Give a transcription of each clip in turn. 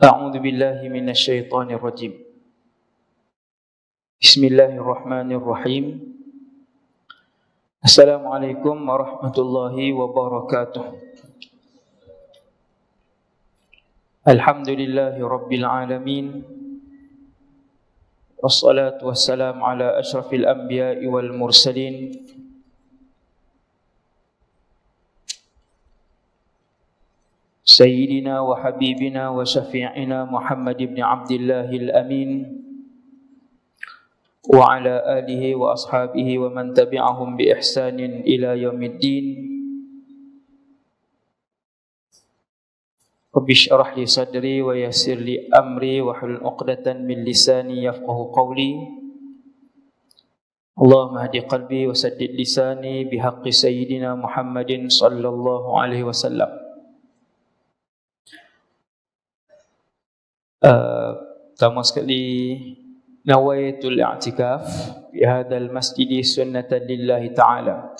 أعوذ بالله من الشيطان الرجيم. بسم الله الرحمن الرحيم. السلام عليكم ورحمة الله وبركاته. الحمد لله رب العالمين، والصلاة والسلام على أشرف الأنبياء والمرسلين سيدنا وحبيبنا وشفيعنا محمد بن عبد الله الأمين وعلى آله وأصحابه ومن تبعهم بإحسان إلى يوم الدين. رب اشرح لي صدري ويسر لي أمري واحلل عقدة من لساني يفقهوا قولي. اللهم اهد قلبي وسدد لساني بحق سيدنا محمد صلى الله عليه وسلم. Pertama sekali, nawaitul i'tikaf fi hadzal masjid sunnatan lillahi ta'ala.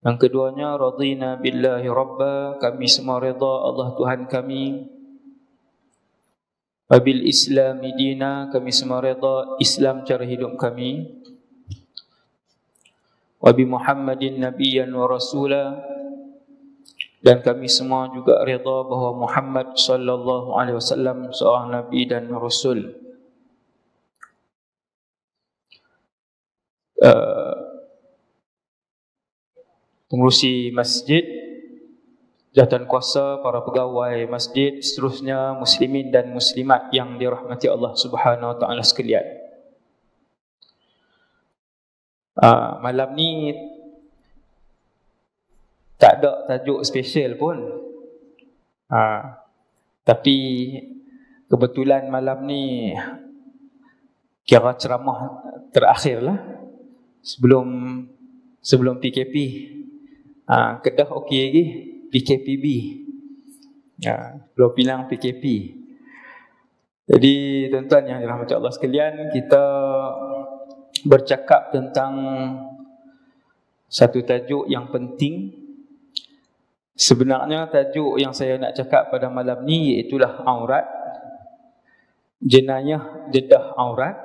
Yang keduanya, radina billahi rabba, kami semua redha Allah Tuhan kami. Wabil islami dina, kami semua redha Islam cara hidup kami. Wabi Muhammadin nabiyyan wa rasula, dan kami semua juga redha bahawa Muhammad sallallahu alaihi wasallam seorang nabi dan rasul. Pengurusi masjid, jawatan kuasa, para pegawai masjid, seterusnya muslimin dan muslimat yang dirahmati Allah Subhanahu wa taala sekalian. Malam ni tak ada tajuk special pun. Tapi kebetulan malam ni kira ceramah terakhir lah sebelum PKP. Kedah okey lagi, PKPB. Belum bilang PKP. Jadi tuan-tuan yang dirahmati Allah sekalian, kita bercakap tentang satu tajuk yang penting. Sebenarnya tajuk yang saya nak cakap pada malam ni iaitulah aurat, jenayah dedah aurat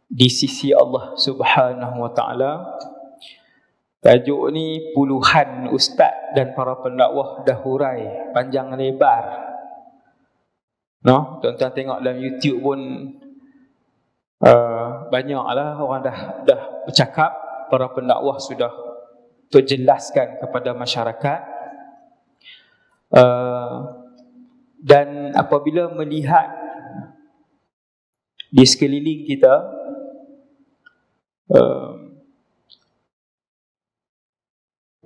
di sisi Allah Subhanahu wa taala. Tajuk ni puluhan ustaz dan para pendakwah dah hurai panjang lebar. Tuan-tuan tengok dalam YouTube pun banyaklah orang dah bercakap, para pendakwah sudah terjelaskan kepada masyarakat. Dan apabila melihat di sekeliling kita,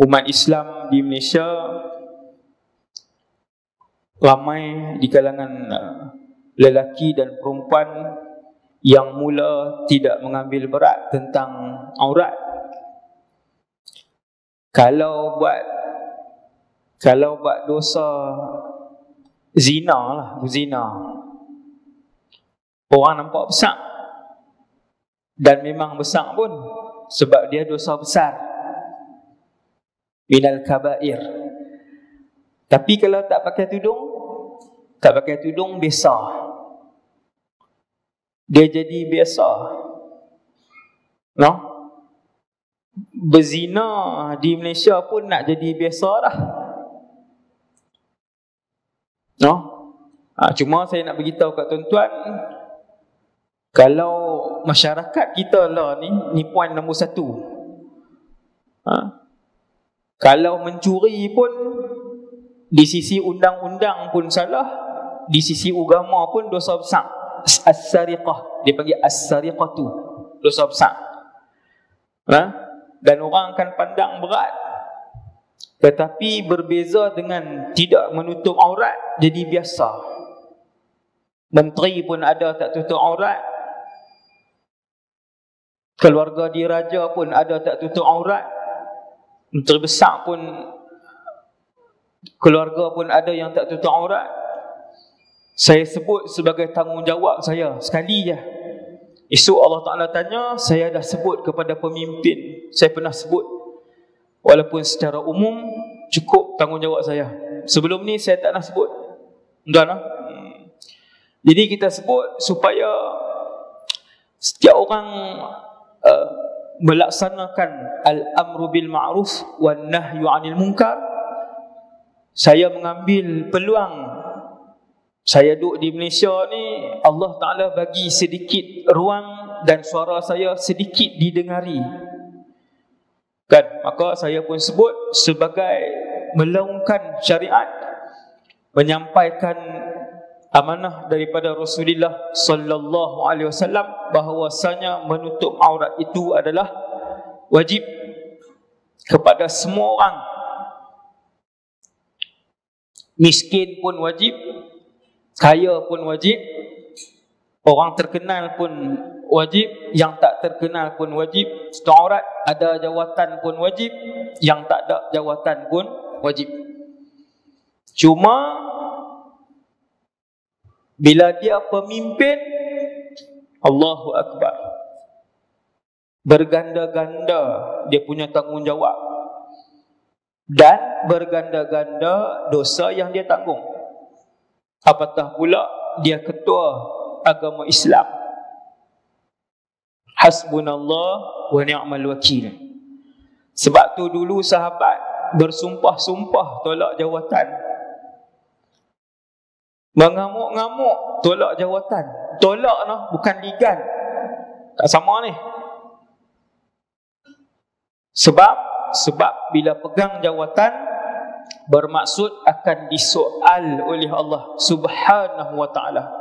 umat Islam di Malaysia ramai di kalangan lelaki dan perempuan yang mula tidak mengambil berat tentang aurat. Kalau buat dosa zina lah, berzina, orang nampak besar, dan memang besar pun sebab dia dosa besar, minal kabair. Tapi kalau tak pakai tudung biasa, dia jadi biasa. Berzina di Malaysia pun nak jadi biasa dah. Cuma saya nak beritahu kat tuan-tuan, kalau masyarakat kita lah ni poin nombor satu. Kalau mencuri pun di sisi undang-undang pun salah, di sisi agama pun dosa besar. As-sariqah, dia panggil as-sariqatu, dosa besar. Dan orang akan pandang berat. Tetapi berbeza dengan tidak menutup aurat, jadi biasa. Menteri pun ada tak tutup aurat, keluarga diraja pun ada tak tutup aurat, menteri besar pun, keluarga pun ada yang tak tutup aurat. Saya sebut sebagai tanggungjawab saya sekali je. Esok Allah Ta'ala tanya, saya dah sebut kepada pemimpin, saya pernah sebut, walaupun secara umum cukup tanggungjawab saya. Sebelum ni saya tak nak sebut. Tuan, jadi kita sebut supaya setiap orang melaksanakan al-amru bil ma'ruf wan nahyu 'anil munkar. Saya mengambil peluang, saya duduk di Malaysia ni, Allah Ta'ala bagi sedikit ruang dan suara saya sedikit didengari, kan? Maka saya pun sebut sebagai melaungkan syariat, menyampaikan amanah daripada Rasulullah sallallahu alaihi wasallam bahawasanya menutup aurat itu adalah wajib kepada semua orang. Miskin pun wajib, kaya pun wajib, orang terkenal pun wajib, yang tak terkenal pun wajib. Tutup aurat, ada jawatan pun wajib, yang tak ada jawatan pun wajib. Cuma bila dia pemimpin, Allahu Akbar, berganda-ganda dia punya tanggungjawab dan berganda-ganda dosa yang dia tanggung. Apatah pula dia ketua agama Islam. Hasbunallah wa ni'mal wakil. Sebab tu dulu sahabat bersumpah-sumpah tolak jawatan, mengamuk-ngamuk tolak jawatan. Tolak noh, bukan ligan. Tak sama ni. Sebab bila pegang jawatan, bermaksud akan disoal oleh Allah Subhanahu wa ta'ala.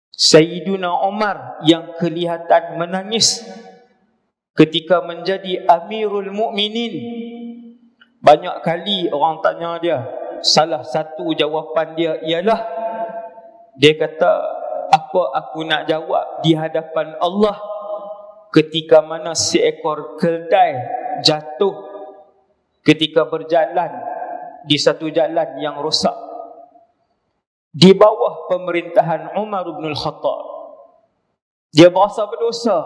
Sayyiduna Umar yang kelihatan menangis ketika menjadi Amirul Mukminin, banyak kali orang tanya dia, salah satu jawapan dia ialah, dia kata, apa aku nak jawab di hadapan Allah ketika mana seekor keldai jatuh ketika berjalan di satu jalan yang rosak di bawah pemerintahan Umar bin Al-Khattab. Dia berasa berdosa.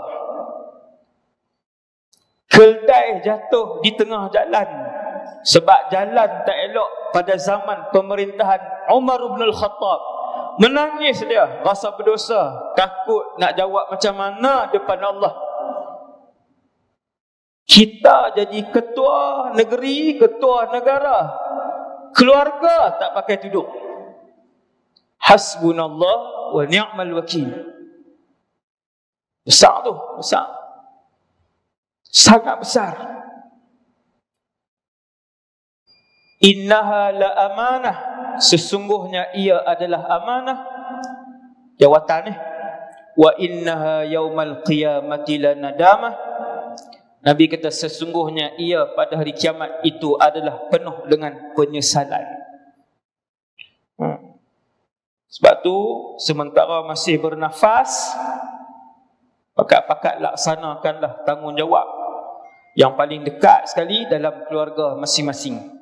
Keldai jatuh di tengah jalan sebab jalan tak elok pada zaman pemerintahan Umar bin Al-Khattab. Menangis dia, rasa berdosa, takut nak jawab macam mana depan Allah. Kita jadi ketua negeri, ketua negara, keluarga tak pakai tudung. Hasbunallah wa ni'mal wakil. Besar tu, besar. Sangat besar. Innaha la amanah, sesungguhnya ia adalah amanah, jawatan ni. Wa innaha yaumal qiyamati lanadamah. Nabi kata sesungguhnya ia pada hari kiamat itu adalah penuh dengan penyesalan. Sebab tu sementara masih bernafas, pakat-pakat laksanakanlah tanggungjawab yang paling dekat sekali dalam keluarga masing-masing.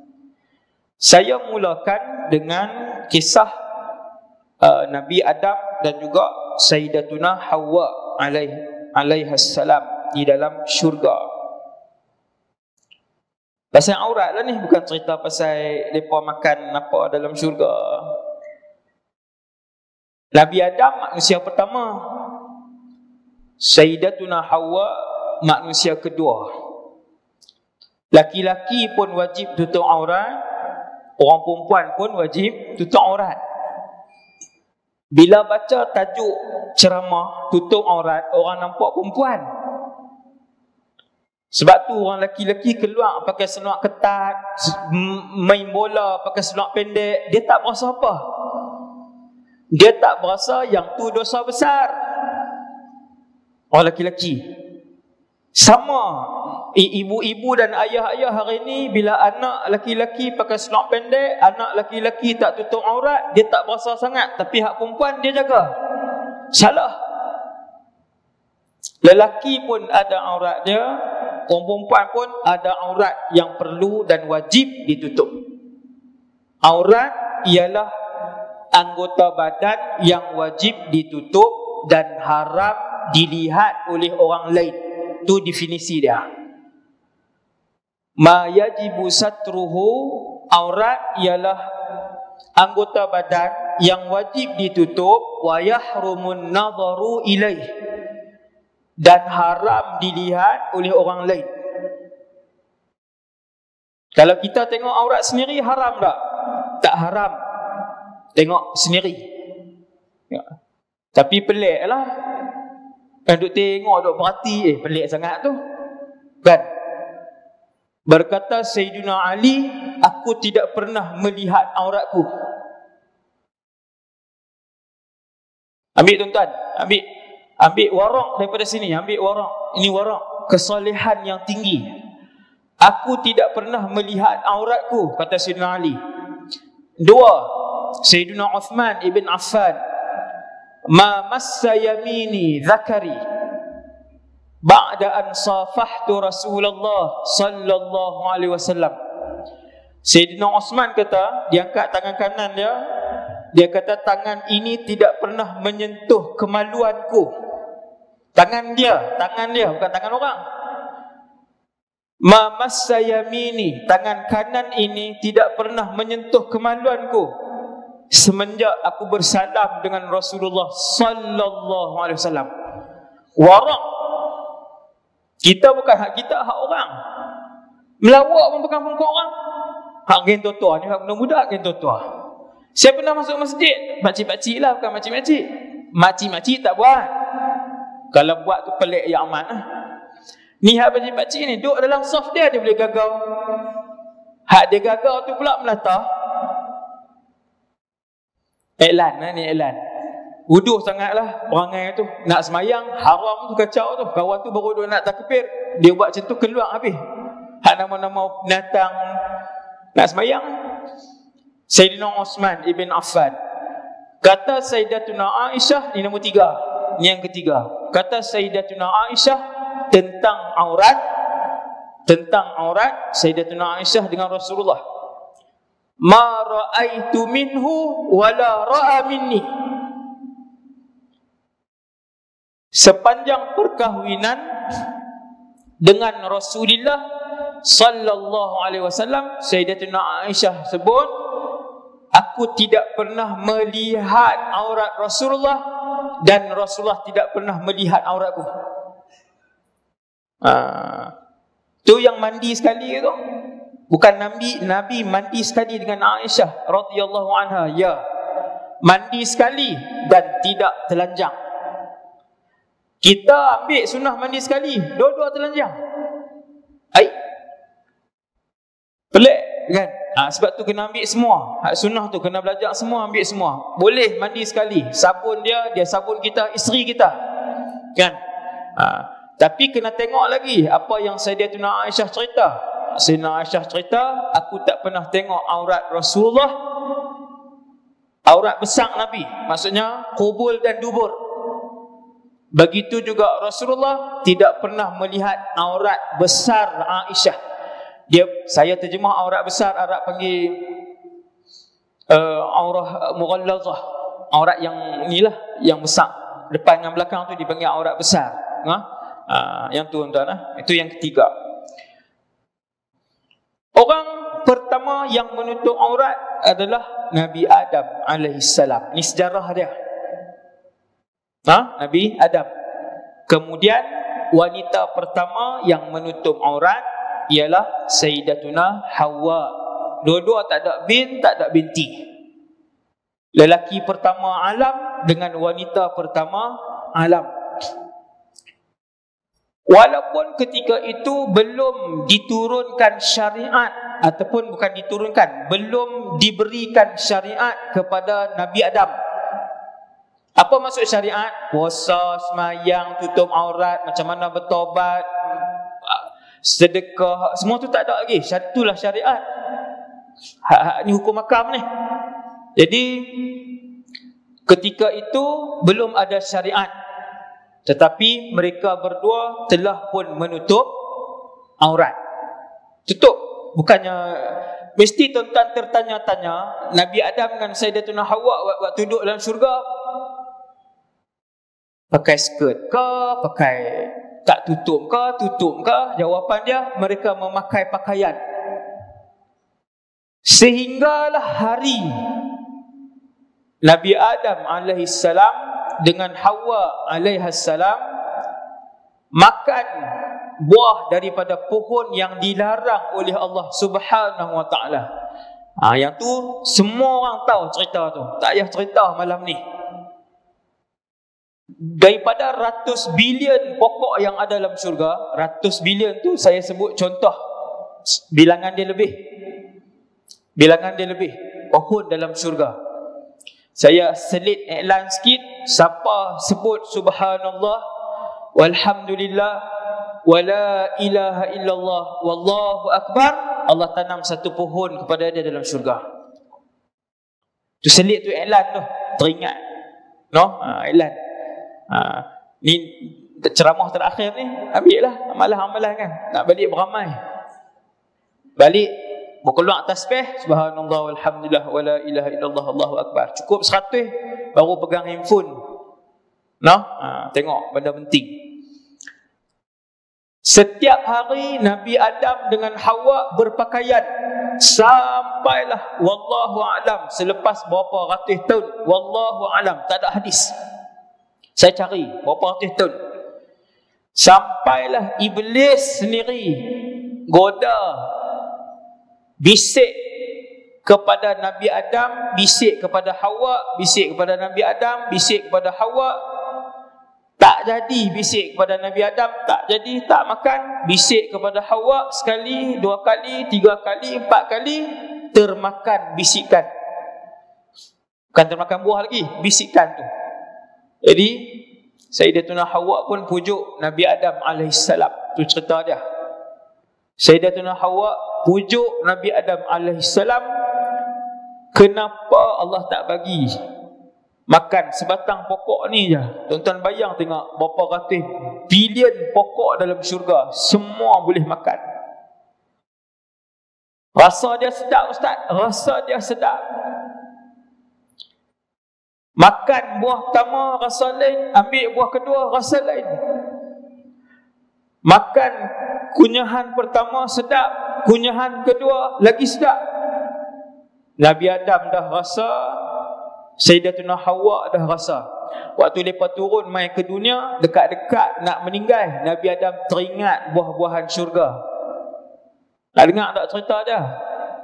Saya mulakan dengan kisah Nabi Adam dan juga Sayyidatuna Hawa alaihassalam di dalam syurga. Pasal aurat lah ni, bukan cerita pasal mereka makan apa dalam syurga. Nabi Adam manusia pertama, Sayyidatuna Hawa manusia kedua. Laki-laki pun wajib tutup aurat, orang perempuan pun wajib tutup aurat. Bila baca tajuk ceramah tutup aurat, orang nampak perempuan. Sebab tu orang laki-laki keluar pakai seluar ketat, main bola pakai seluar pendek, dia tak berasa apa. Dia tak berasa yang tu dosa besar. Orang laki-laki sama, ibu-ibu dan ayah-ayah hari ni, bila anak laki-laki pakai seluar pendek, anak laki-laki tak tutup aurat, dia tak berasa sangat. Tapi hak perempuan dia jaga. Salah. Lelaki pun ada aurat dia, orang perempuan pun ada aurat yang perlu dan wajib ditutup. Aurat ialah anggota badan yang wajib ditutup dan haram dilihat oleh orang lain. Itu definisi dia. Ma yajibu satruhu, aurat ialah anggota badan yang wajib ditutup, wa yahrumun nadharu ilaih, dan haram dilihat oleh orang lain. Kalau kita tengok aurat sendiri haram tak? Tak haram tengok sendiri. Ya. Tapi pelik lah. Kan duk tengok, duk perhati, pelik sangat tu. Kan? Berkata Sayyidina Ali, aku tidak pernah melihat auratku. Ambil tuan-tuan, ambil warak daripada sini, ambil warak. Ini warak kesalehan yang tinggi. Aku tidak pernah melihat auratku, kata Sayyidina Ali. Dua, Sayyidina Uthman ibn Affan, ma massa yamini zakari ba'da an safahtu Rasulullah sallallahu alaihi wasallam. Sayyidina Uthman kata, dia angkat tangan kanan dia kata, tangan ini tidak pernah menyentuh kemaluanku. Tangan dia, bukan tangan orang. Ma massa yamini, tangan kanan ini tidak pernah menyentuh kemaluanku semenjak aku bersalam dengan Rasulullah sallallahu alaihi wasallam. Warak. Kita bukan hak kita, hak orang. Melawak pun bukan hak orang. Hak geng tua-tua ni, hak muda-muda geng tua-tua. Siapa pernah masuk masjid? Makcik-makcik lah, bukan makcik-makcik. Makcik-makcik tak buat. Kalau buat tu pelik yang amat lah. Ni hak makcik-makcik ni, duduk dalam saf dia boleh gagau. Hak dia gagau tu pula melata. Iklan lah ni, iklan. Wuduh sangatlah perangai tu. Nak semayang, haram tu, kacau tu. Kawan tu baru duduk nak takbir, dia buat macam tu, keluar habis. Hak nama-nama binatang nak semayang. Sayyidina Uthman ibn Affan. Kata Sayyidatuna Aisyah, ini nombor 3. Ini yang ketiga. Kata Sayyidatuna Aisyah tentang aurat. Sayyidatuna Aisyah dengan Rasulullah, ma ra'aitu minhu wala ra'a minni. Sepanjang perkahwinan dengan Rasulullah sallallahu alaihi wasallam, Sayyidatuna Aisyah sebut, aku tidak pernah melihat aurat Rasulullah dan Rasulullah tidak pernah melihat auratku. Tu yang mandi sekali tu. Bukan Nabi mandi sekali dengan Aisyah radhiyallahu anha. Ya, mandi sekali dan tidak telanjang. Kita ambil sunnah mandi sekali, dua-dua telanjang. Pelik kan? Sebab tu kena ambil semua. Hak sunnah tu kena belajar semua, ambil semua. Boleh mandi sekali. Sabun dia sabun kita, isteri kita. Kan? Tapi kena tengok lagi apa yang Sayyidatuna Aisyah cerita. Sayyidatuna Aisyah cerita, aku tak pernah tengok aurat Rasulullah, aurat besar Nabi, maksudnya kubul dan dubur. Begitu juga Rasulullah tidak pernah melihat aurat besar Aisyah. Saya terjemah aurat besar, Arab panggil aurah mughallazah. Aurat yang inilah, yang besar. Depan dengan belakang tu dipanggil aurat besar. Yang tu tuan-tuan, itu yang ketiga. Orang pertama yang menutup aurat adalah Nabi Adam alaihissalam. Ini sejarah dia. Nabi Adam. Kemudian wanita pertama yang menutup aurat ialah Sayyidatuna Hawa. Dua-dua tak ada bin, tak ada binti. Lelaki pertama alam dengan wanita pertama alam. Walaupun ketika itu belum diturunkan syariat, ataupun bukan diturunkan, belum diberikan syariat kepada Nabi Adam. Apa maksud syariat? Puasa, semayang, tutup aurat, macam mana bertobat, sedekah, semua tu tak ada lagi. Itulah syariat. Ni hukum makam ni. Jadi ketika itu belum ada syariat, tetapi mereka berdua telah pun menutup aurat. Tutup. Bukannya mesti tuan-tuan tertanya-tanya, Nabi Adam dengan Sayyidatuna Hawa waktu duduk dalam syurga pakai skirt ke, pakai tak tutup ke, tutup ke? Jawapan dia, mereka memakai pakaian. Sehinggalah hari Nabi Adam alaihissalam dengan Hawa alaihissalam makan buah daripada pohon yang dilarang oleh Allah Subhanahu wa taala. Yang tu semua orang tahu cerita tu. Tak payah cerita malam ni. Daripada ratus bilion pokok yang ada dalam syurga, ratus bilion tu saya sebut contoh, bilangan dia lebih. Bilangan dia lebih pohon dalam syurga. Saya selit iklan sikit, siapa sebut subhanallah walhamdulillah wala ilaha illallah wallahu akbar, Allah tanam satu pohon kepada dia dalam syurga. Tu selit tu iklan tu, teringat. No, iklan. Ni ceramah terakhir ni, ambillah amalan-amalan kan. Nak balik beramai. Balik berkeluar tasbih subhanallah walhamdulillah wala ilaha illallah Allahu akbar. Cukup 100 baru pegang handphone. No? Tengok benda penting. Setiap hari Nabi Adam dengan Hawa berpakaian sampailah wallahu alam, selepas berapa ratus tahun, wallahu alam, tak ada hadis. Saya cari berapa ratus tahun. Sampailah iblis sendiri goda, bisik kepada Nabi Adam, bisik kepada Hawa, bisik kepada Nabi Adam, bisik kepada Hawa. Tak jadi bisik kepada Nabi Adam, tak jadi, tak makan. Bisik kepada Hawa sekali, 2 kali, 3 kali, 4 kali, termakan bisikan. Bukan termakan buah lagi, bisikan tu. Jadi Sayyidatuna Hawa pun pujuk Nabi Adam alaihissalam. Tu cerita dia. Sayyidatuna Hawa pujuk Nabi Adam alaihissalam, kenapa Allah tak bagi makan sebatang pokok ni je. Tuan-tuan bayang tengok berapa ratus bilion pokok dalam syurga, semua boleh makan. Rasa dia sedap ustaz, rasa dia sedap. Makan buah pertama rasa lain, ambil buah kedua rasa lain. Makan kunyahan pertama sedap, kunyahan kedua lagi sedap. Nabi Adam dah rasa, Sayyidatuna Hawa dah rasa. Waktu mereka turun mai ke dunia, dekat-dekat nak meninggal, Nabi Adam teringat buah-buahan syurga. Nak dengar tak cerita dia?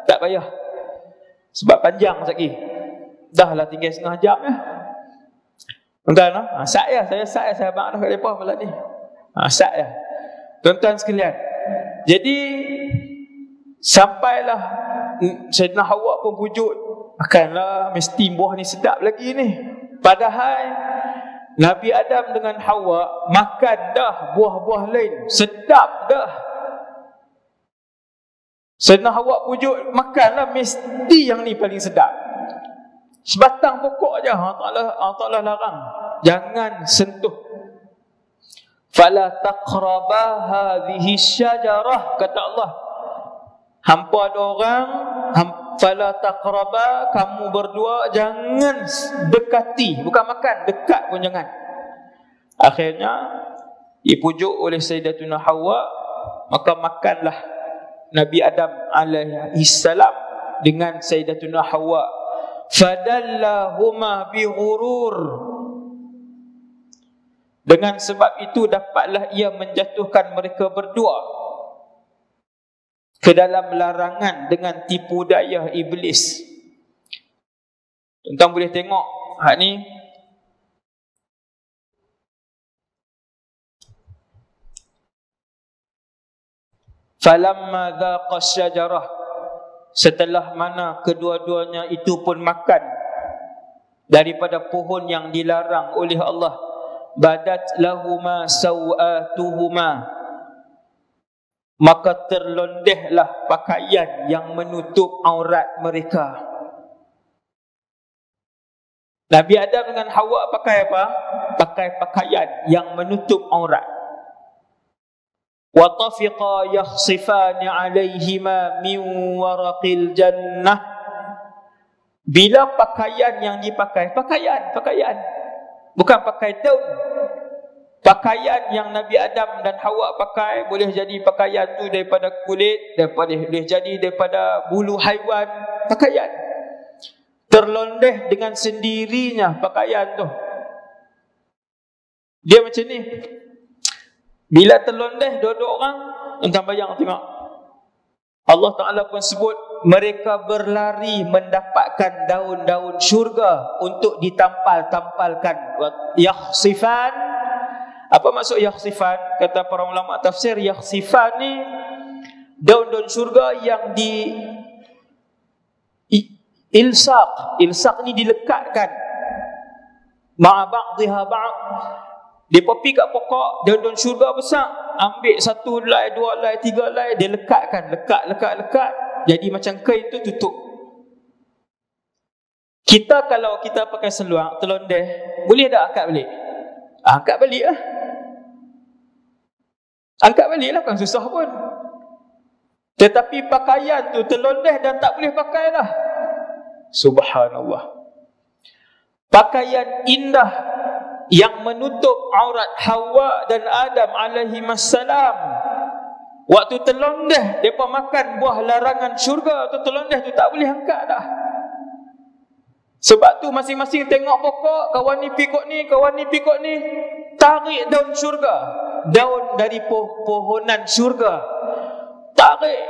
Tak payah, sebab panjang sekali. Dah lah tinggal setengah jam ya. Tuan-tuan, saya abang dah kat mereka malam ni. Sat ya. Tuan-tuan sekalian, jadi sampailah Sayyidina Hawa pun pujuk, makanlah, mesti buah ni sedap lagi ni. Padahal Nabi Adam dengan Hawa makan dah buah-buah lain, sedap dah. Sayyidina Hawa pujuk, makanlah, mesti yang ni paling sedap. Sebatang pokok je Allah Ta'ala larang, jangan sentuh. Fala taqraba hadhihi syajarah, kata Allah. Hampa ada orang, fala taqraba, kamu berdua jangan dekati, bukan makan, dekat pun jangan. Akhirnya dipujuk oleh Sayyidatuna Hawa, maka makanlah Nabi Adam alaihissalam dengan Sayyidatuna Hawa. Fadallahuma bighurur, dengan sebab itu dapatlah ia menjatuhkan mereka berdua ke dalam larangan dengan tipu daya iblis. Tuan-tuan boleh tengok hak ni. Falamma dhaqa syajarah, setelah mana kedua-duanya itu pun makan daripada pohon yang dilarang oleh Allah, badat lahuma sawatuhuma, maka terlondehlah pakaian yang menutup aurat mereka. Nabi Adam dengan Hawa pakai apa? Pakai pakaian yang menutup aurat. Wa tafiqa yakhsifani alaihima min waraqil jannah. Bila pakaian yang dipakai, pakaian, bukan pakai daun. Pakaian yang Nabi Adam dan Hawa pakai, boleh jadi pakaian tu daripada kulit, boleh jadi daripada bulu haiwan, pakaian. terlondeh dengan sendirinya pakaian tu. Dia macam ni. Bila terlondeh dua-dua orang, entah bayang tengok. Allah Ta'ala pun sebut, mereka berlari mendapatkan daun-daun syurga untuk ditampal-tampalkan. Yakhsifan. Apa maksud yakhsifan? Kata para ulama tafsir, yakhsifan ni daun-daun syurga yang di ilsaq. Ilsaq ni dilekatkan. Ma'a ba'dhiha ba'd. Dia pergi kat pokok daun-daun syurga besar, ambil satu helai, dua helai, tiga helai, dia lekatkan, lekat. Jadi macam kain tu tutup. Kita kalau kita pakai seluar terlondeh, boleh tak angkat balik? Angkat balik lah. Angkat balik lah, bukan susah pun. Tetapi pakaian tu terlondeh dan tak boleh pakai dah. Subhanallah. Pakaian indah yang menutup aurat Hawa dan Adam alaihi wassalam. Waktu terlondeh, mereka makan buah larangan syurga. Waktu terlondeh tu tak boleh angkat dah. Sebab tu masing-masing tengok pokok, kawan ni pikuk ni, kawan ni pikuk ni, tarik daun syurga, daun dari pohonan syurga, tarik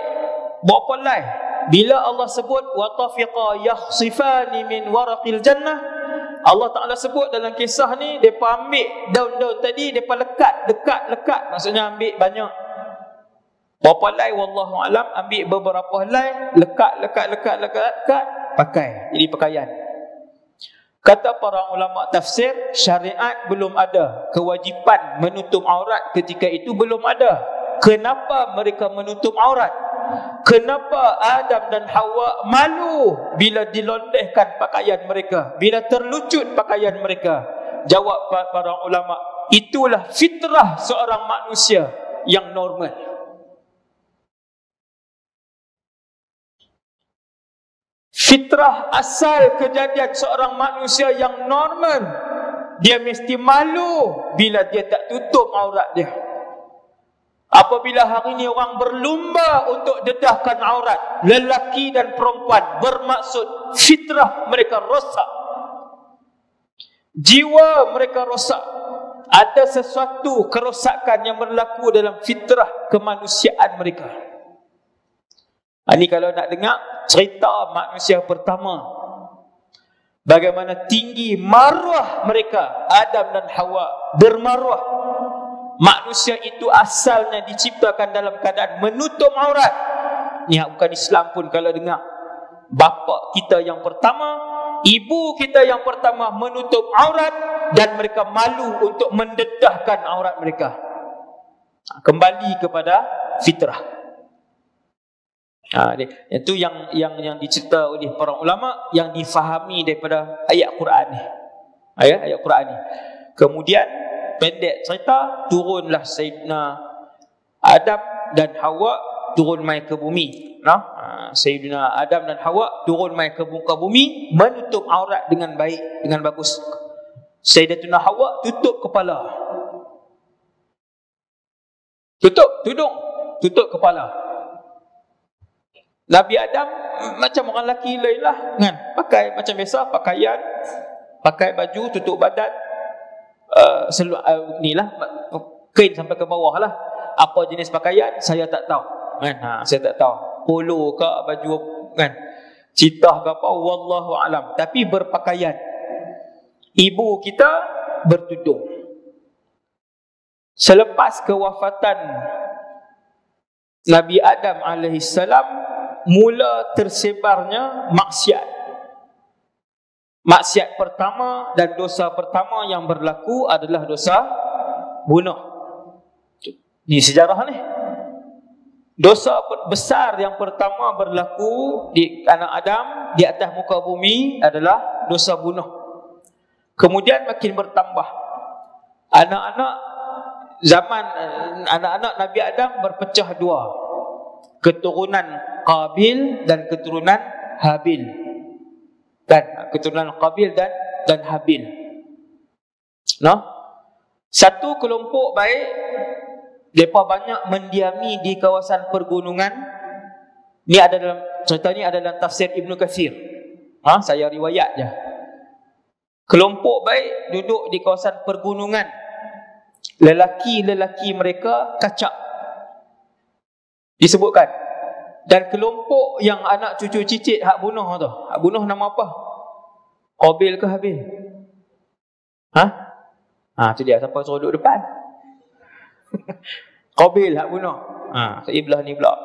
berapa helai. Bila Allah sebut wa tafiqa yakhsifani min waraqil jannah, Allah Ta'ala sebut dalam kisah ni, mereka ambil daun-daun tadi, mereka lekat. Maksudnya ambil banyak. Berapa helai wallahu alam, ambil beberapa helai, lekat, pakai. Jadi pakaian. Kata para ulama tafsir, syariat belum ada. Kewajipan menutup aurat ketika itu belum ada. Kenapa mereka menutup aurat? Kenapa Adam dan Hawa malu bila dilondehkan pakaian mereka, bila terlucut pakaian mereka? Jawab para ulama, itulah fitrah seorang manusia yang normal. Fitrah asal kejadian seorang manusia yang normal, dia mesti malu bila dia tak tutup aurat dia. Apabila hari ini orang berlumba untuk dedahkan aurat, lelaki dan perempuan, bermaksud fitrah mereka rosak, jiwa mereka rosak. Ada sesuatu kerosakan yang berlaku dalam fitrah kemanusiaan mereka. Ini kalau nak dengar cerita manusia pertama, bagaimana tinggi maruah mereka, Adam dan Hawa bermaruah. Manusia itu asalnya diciptakan dalam keadaan menutup aurat. Ni bukan Islam pun kalau dengar. Bapa kita yang pertama, ibu kita yang pertama menutup aurat, dan mereka malu untuk mendedahkan aurat mereka. Kembali kepada fitrah. Itu yang dicerita oleh para ulama, yang difahami daripada ayat Quran ni. Ayat Quran ni. Kemudian pendek cerita, turunlah Sayyidina Adam dan Hawa turun mai ke bumi. Sayyidina Adam dan Hawa turun mai ke muka bumi, menutup aurat dengan baik, dengan bagus. Sayyidatuna Hawa tutup kepala, tutup tudung, tutup kepala. Nabi Adam macam orang lelaki lain lah, kan? Pakai macam biasa, pakaian, pakai baju tutup badan. Ni lah, kain sampai ke bawah lah. Apa jenis pakaian saya tak tahu, kan? Saya tak tahu, polo ke baju, kan, citah ke apa, wallahu alam. Tapi berpakaian. Ibu kita bertudung. Selepas kewafatan Nabi Adam alaihissalam, mula tersebarnya maksiat. Maksiat pertama dan dosa pertama yang berlaku adalah dosa bunuh. Ini sejarah ni. Dosa besar yang pertama berlaku di anak Adam di atas muka bumi adalah dosa bunuh. Kemudian makin bertambah. Anak-anak Nabi Adam berpecah dua. Keturunan Qabil dan keturunan Habil. Dan keturunan Qabil dan Habil. Satu kelompok baik, mereka banyak mendiami di kawasan pergunungan. Cerita ni ada dalam tafsir Ibnu Katsir. Saya riwayat je. Kelompok baik duduk di kawasan pergunungan. Lelaki-lelaki mereka kacak, disebutkan. Dan kelompok yang anak cucu cicit hak bunuh tu, hak bunuh nama apa? Qabil ke Habil? Tu dia, siapa suruh duduk depan? Qabil hak bunuh. Saya belah ni pula.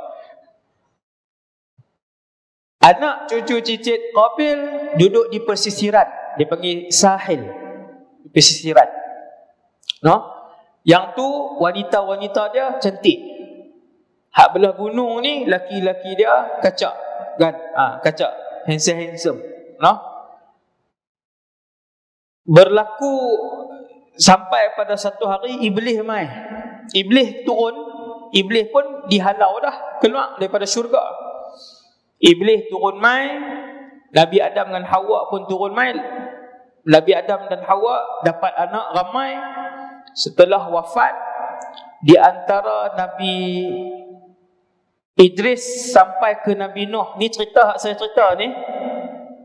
Anak cucu cicit Qabil duduk di persisiran. Dia panggil sahil, pesisiran. Yang tu wanita-wanita dia cantik. Hak belah gunung ni laki-laki dia kacak, kan? Kacak, handsome. Berlaku sampai pada satu hari Iblis mai. Iblis turun, Iblis pun dihalau dah keluar daripada syurga. Iblis turun mai, Nabi Adam dan Hawa pun turun mai. Nabi Adam dan Hawa dapat anak ramai. Setelah wafat, di antara Nabi Idris sampai ke Nabi Nuh. Ni cerita saya cerita ni.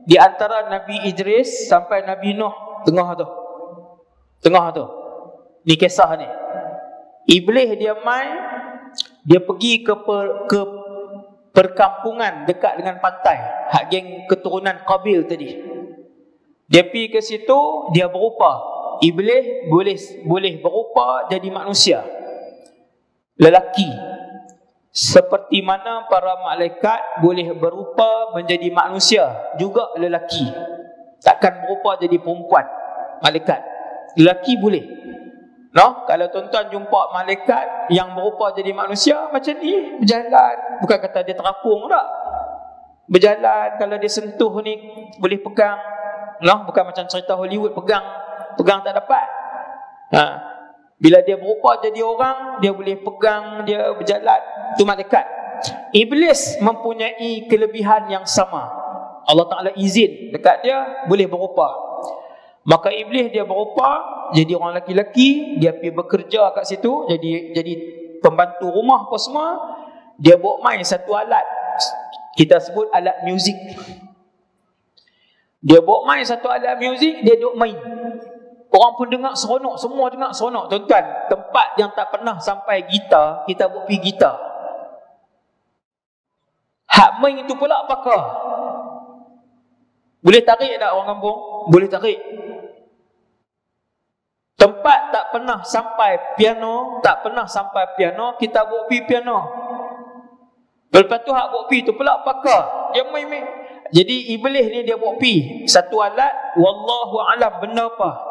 Di antara Nabi Idris sampai Nabi Nuh, tengah tu. Ni kisah ni. Iblis dia mai, dia pergi ke perkampungan dekat dengan pantai, hak geng keturunan Qabil tadi. Dia pergi ke situ, dia berupa. Iblis boleh berupa jadi manusia, lelaki. Seperti mana para malaikat boleh berupa menjadi manusia, juga lelaki. Takkan berupa jadi perempuan, malaikat. Lelaki boleh. Kalau tuan-tuan jumpa malaikat yang berupa jadi manusia macam ni, berjalan, bukan kata dia terapung tak. Berjalan, kalau dia sentuh ni boleh pegang. Bukan macam cerita Hollywood, pegang tak dapat. Bila dia berupa jadi orang, dia boleh pegang, dia berjalan. Itu malaikat. Iblis mempunyai kelebihan yang sama. Allah Ta'ala izin dekat dia, boleh berupa. Maka Iblis dia berupa jadi orang lelaki-lelaki, dia pergi bekerja kat situ, jadi pembantu rumah apa semua. Dia bawa main satu alat, kita sebut alat muzik. Dia bawa main satu alat muzik, dia duduk main. Orang pun dengar seronok, semua dengar seronok. Tuan-tuan, tempat yang tak pernah sampai gitar, kita buat pergi gitar. Hak main itu pula pakar. Boleh tarik tak orang kampung? Boleh tarik. Tempat tak pernah sampai piano, kita buat pergi piano. Lepas tu hak buat pergi tu pula pakar. Dia main-main. Jadi Iblis ni dia buat pergi satu alat, wallahu alam benda apa,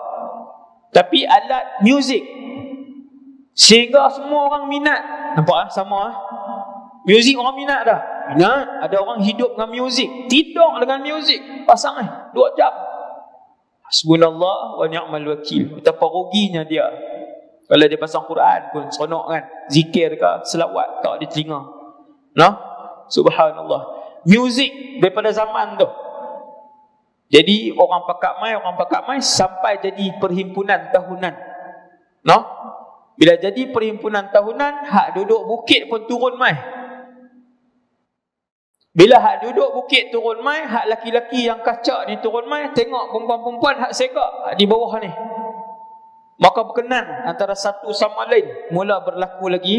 tapi alat muzik, sehingga semua orang minat. Nampak sama muzik orang minat dah. Minat. Ada orang hidup dengan muzik, tidur dengan muzik, pasang 2 jam. Hasbunallah wa ni'mal wakil. Betapa ruginya dia kalau dia pasang Quran pun seronok kan, zikir ke selawat tak di telinga. Subhanallah. Muzik daripada zaman tu. Jadi orang pakak mai sampai jadi perhimpunan tahunan. Bila jadi perhimpunan tahunan, hak duduk bukit pun turun mai. Bila hak duduk bukit turun mai, hak laki-laki yang kacak ni turun mai, tengok perempuan-perempuan hak segak di bawah ni. Maka berkenan antara satu sama lain, mula berlaku lagi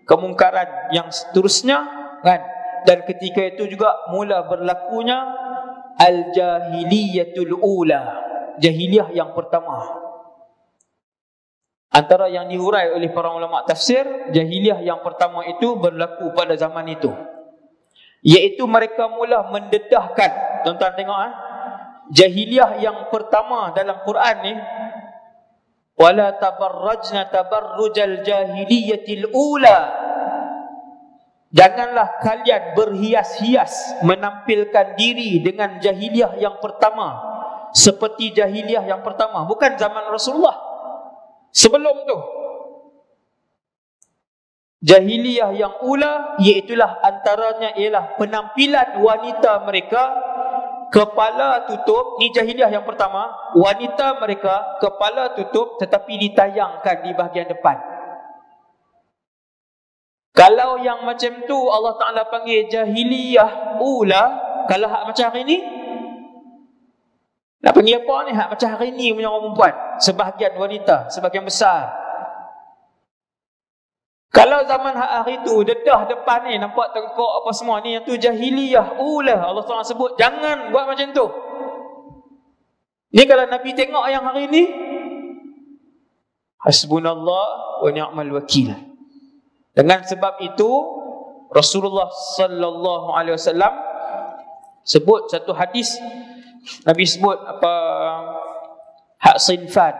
kemungkaran yang seterusnya, kan? Dan ketika itu juga mula berlakunya al-jahiliyatul ula, jahiliyah yang pertama. Antara yang dihurai oleh para ulama tafsir, jahiliyah yang pertama itu berlaku pada zaman itu, iaitu mereka mula mendedahkan. Tuan-tuan tengok jahiliyah yang pertama dalam Quran ni, wala tabarrajna tabarrujal jahiliyatil ula. Janganlah kalian berhias-hias menampilkan diri dengan jahiliyah yang pertama, seperti jahiliyah yang pertama, bukan zaman Rasulullah. Sebelum tu jahiliyah yang ula, iaitulah antaranya ialah penampilan wanita mereka kepala tutup. Ni jahiliyah yang pertama. Wanita mereka kepala tutup tetapi ditayangkan di bahagian depan. Kalau yang macam tu Allah Ta'ala panggil jahiliyah ula. Kalau hak macam hari ni, Nak panggil apa ni? Hak macam hari ni punya orang perempuan. Sebahagian wanita, sebahagian besar. Kalau zaman hari tu, dedah depan ni, nampak tengkok apa semua ni, yang tu jahiliyah. Allah SWT sebut, jangan buat macam tu. Ni kalau Nabi tengok yang hari ni, hasbunallah wa ni'mal wakil. Dengan sebab itu, Rasulullah sallallahu alaihi wasallam sebut satu hadis, Nabi sebut apa, hak sinfan.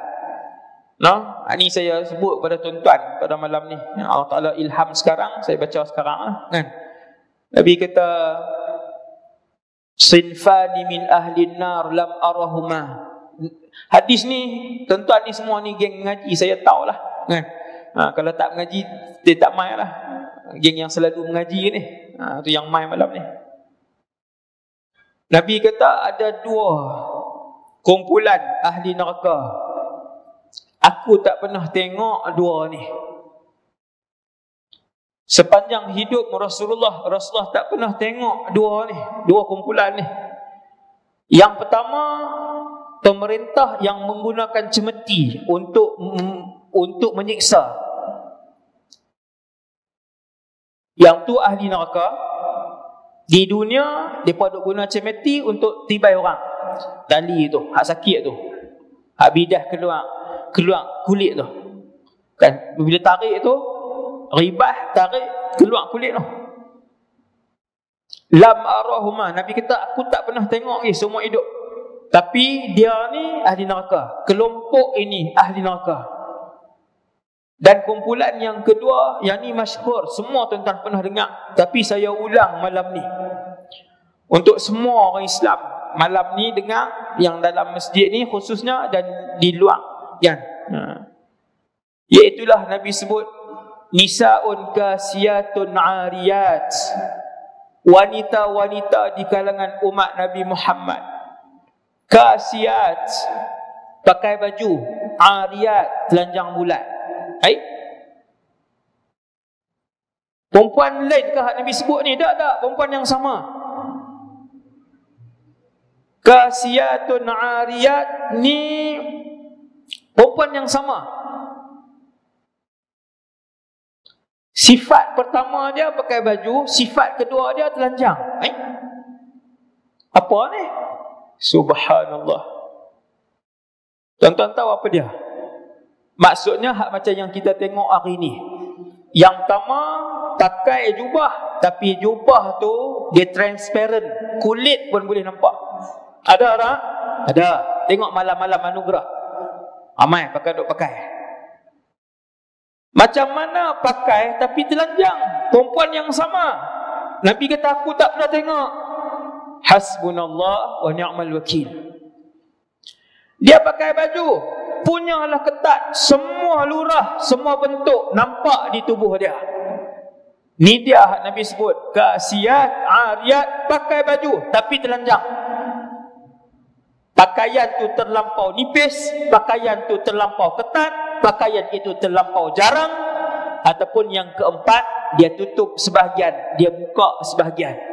Ini saya sebut pada tuan-tuan pada malam ni. Allah Ta'ala ilham sekarang, saya baca sekarang kan. Nabi kata, sinfani min ahlin nar lam arahuma. Hadis ni, tuan-tuan ni semua ni geng mengaji, saya tahulah kan. Kalau tak mengaji, dia tak main lah. Geng yang selalu mengaji ni, tu yang main malam ni. Nabi kata ada dua kumpulan ahli neraka. Aku tak pernah tengok dua ni. Sepanjang hidup Rasulullah tak pernah tengok dua ni, dua kumpulan ni. Yang pertama, pemerintah yang menggunakan cemeti untuk menyiksa. Yang tu ahli neraka. Di dunia, mereka duk guna cemeti untuk tibai orang. Tali tu, hak sakit tu, hak bidah keluar kulit tu kan. Bila tarik tu, ribah tarik, keluar kulit tu. Lam arahuma. Nabi kata, aku tak pernah tengok semua hidup. Tapi dia ni ahli neraka. Kelompok ini ahli neraka. Dan kumpulan yang kedua, yang ni masyhur, semua tuan-tuan pernah dengar, tapi saya ulang malam ni untuk semua orang Islam. Malam ni dengar, yang dalam masjid ni khususnya dan di luar kan. Iaitulah Nabi sebut, nisaun kasiyatun ariyat. Wanita-wanita di kalangan umat Nabi Muhammad. Kasiyat, pakai baju. Ariyat, telanjang bulat. Hai? Perempuan lain ke Nabi sebut ni? Tak, perempuan yang sama. Kasiyatun ariyat ni perempuan yang sama. Sifat pertama dia pakai baju, sifat kedua dia telanjang. Hai? Apa ni? Subhanallah. Tuan-tuan tahu apa dia? Maksudnya hak macam yang kita tengok hari ni. Yang pertama, pakai jubah, tapi jubah tu dia transparent, kulit pun boleh nampak. Ada tak? Ada. Tengok malam-malam anugerah, ramai pakai. Macam mana pakai tapi telanjang? Perempuan yang sama. Nabi kata, aku tak pernah tengok. Hasbunallah wa ni'mal wakil. Dia pakai baju, punyalah ketat, semua lurah, semua bentuk nampak di tubuh dia. Ni dia Nabi sebut, kasiyat, ariyat, pakai baju tapi telanjang. Pakaian tu terlampau nipis, pakaian tu terlampau ketat, pakaian itu terlampau jarang, ataupun yang keempat, dia tutup sebahagian, dia buka sebahagian.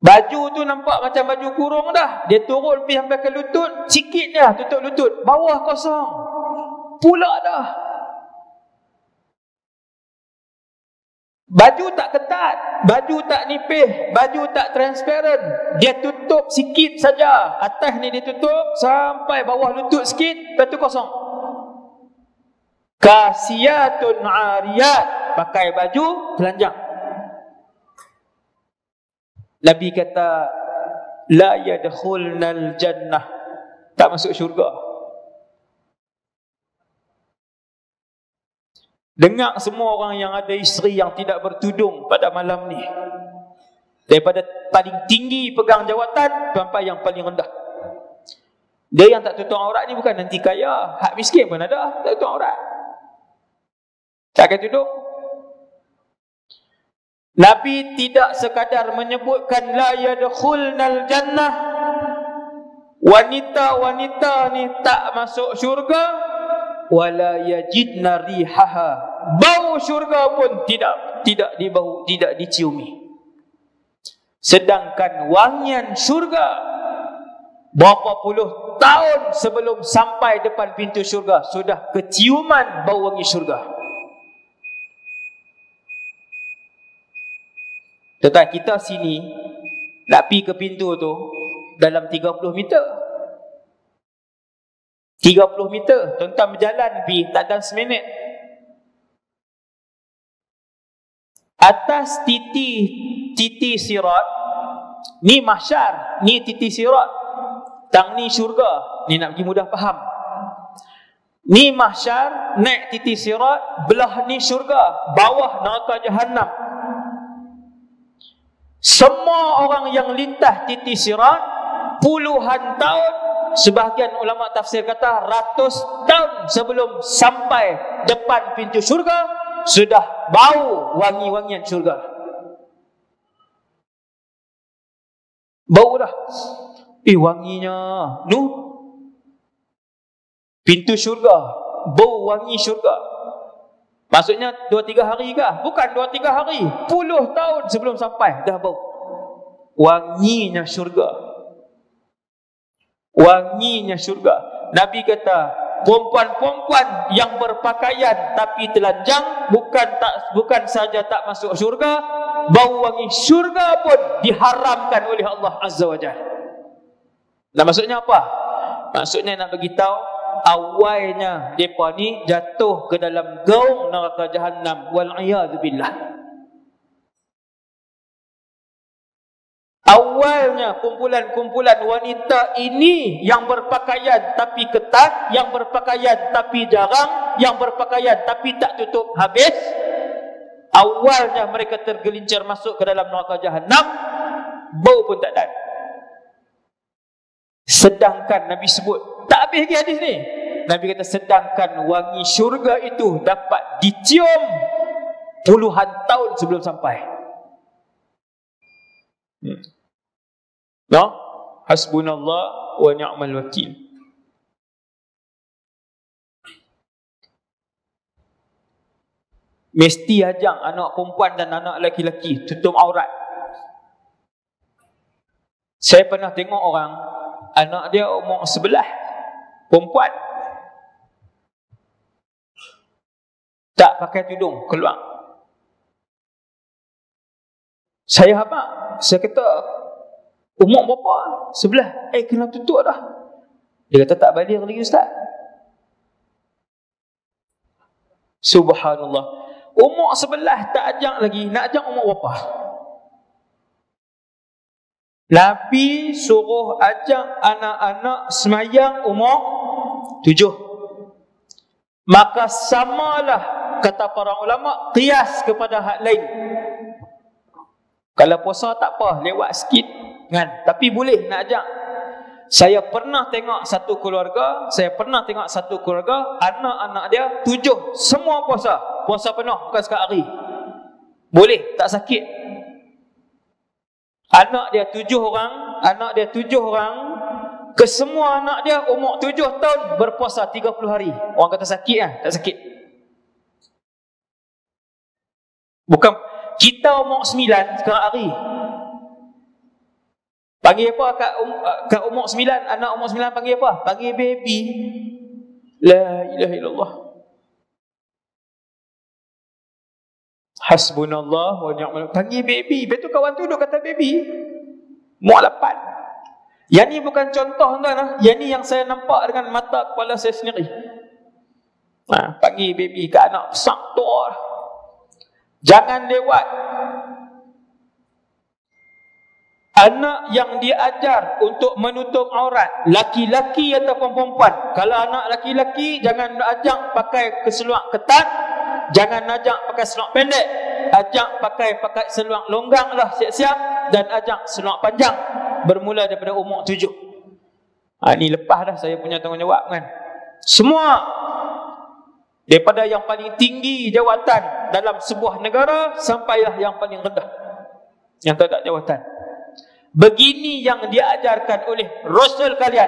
Baju tu nampak macam baju kurung dah. Dia turun pergi sampai ke lutut, sikit dah tutup lutut, bawah kosong pula dah. Baju tak ketat, baju tak nipis, baju tak transparent. Dia tutup sikit saja. Atas ni dia tutup sampai bawah lutut sikit, lepas tu kosong. Kasiyatun ariyat, pakai baju telanjang. Nabi kata, la yadkhulnal jannah, tak masuk syurga. Dengar semua orang yang ada isteri yang tidak bertudung pada malam ni, daripada paling tinggi pegang jawatan sampai yang paling rendah. Dia yang tak tutup aurat ni bukan nanti kaya, hak miskin pun ada tak tutup aurat, tak akan tudung. Nabi tidak sekadar menyebutkan la yadkhulnal jannah, wanita-wanita ni tak masuk syurga, wala yajidna rihaha, bau syurga pun tidak dibau, tidak diciumi. Sedangkan wangian syurga Berapa puluh tahun sebelum sampai depan pintu syurga, sudah keciuman bau wangi syurga. Tetapi kita sini nak pergi ke pintu tu dalam 30 meter. 30 meter, tuan-tuan berjalan pergi tak dalam seminit. Atas titi sirat, ni mahsyar, ni titi sirat. Tang ni syurga, ni nak pergi mudah faham. Ni mahsyar, naik titi sirat, belah ni syurga, bawah neraka Jahannam. Semua orang yang lintas titi sirat puluhan tahun, sebahagian ulama tafsir kata ratus tahun sebelum sampai depan pintu syurga, sudah bau wangi-wangian syurga. Bau dah. Wanginya. Pintu syurga, bau wangi syurga. Maksudnya 2-3 hari kah? Bukan 2-3 hari, puluh tahun sebelum sampai dah bau. Wanginya syurga. Wanginya syurga. Nabi kata, perempuan-perempuan yang berpakaian tapi telanjang bukan saja tak masuk syurga, bau wangi syurga pun diharamkan oleh Allah Azza wa Jalla. Nah, maksudnya apa? Maksudnya nak beritahu awalnya mereka ni jatuh ke dalam gaung neraka Jahannam, wal'iyadzubillah. Awalnya kumpulan-kumpulan wanita ini yang berpakaian tapi ketat, yang berpakaian tapi jarang, yang berpakaian tapi tak tutup habis. Awalnya mereka tergelincir masuk ke dalam neraka Jahannam, bau pun tak ada. Sedangkan Nabi sebut, tak habis lagi hadis ni. Nabi kata sedangkan wangi syurga itu dapat dicium puluhan tahun sebelum sampai. No? Hasbunallah wa ni'mal wakil. Mesti ajang anak perempuan dan anak lelaki tutup aurat. Saya pernah tengok orang, anak dia umur 11, perempuan, tak pakai tudung keluar. Saya habaq, saya kata, umur berapa? 11. Kena tutup dah. Dia kata tak balik lagi ustaz. Subhanallah. Umur 11 tak ajak lagi, nak ajak umur berapa? Nabi suruh ajak anak-anak semayang umur 7. Maka samalah, kata para ulama, qiyas kepada hak lain. Kalau puasa tak apa, lewat sikit kan, tapi boleh nak ajak. Saya pernah tengok satu keluarga, anak-anak dia 7 semua puasa penuh, bukan sekali hari. Boleh, tak sakit. Anak dia 7 orang, kesemua anak dia umur 7 tahun berpuasa 30 hari. Orang kata sakit kan? Tak sakit. Bukan kita umur 9 sekarang hari. Panggil apa kat umur 9, anak umur 9 panggil apa? Panggil baby. La ilaha illallah. Hasbunallah wa ni'mal wakil. Panggil baby. Betul kawan tu duk kata baby. Umur 8. Yang ni bukan contoh tuan. Yang ni yang saya nampak dengan mata kepala saya sendiri. Panggil baby kat anak besar tu. Jangan lewat. Anak yang diajar untuk menutup aurat, laki-laki ataupun perempuan. Kalau anak laki-laki, jangan ajak pakai keseluar ketat, jangan ajak pakai seluar pendek, ajak pakai seluar longgang lah siap-siap, dan ajak seluar panjang bermula daripada umur 7. Ini lepas dah saya punya tanggungjawab kan. Semua daripada yang paling tinggi jawatan dalam sebuah negara sampailah yang paling rendah, yang tak ada jawatan. Begini yang diajarkan oleh Rasul kalian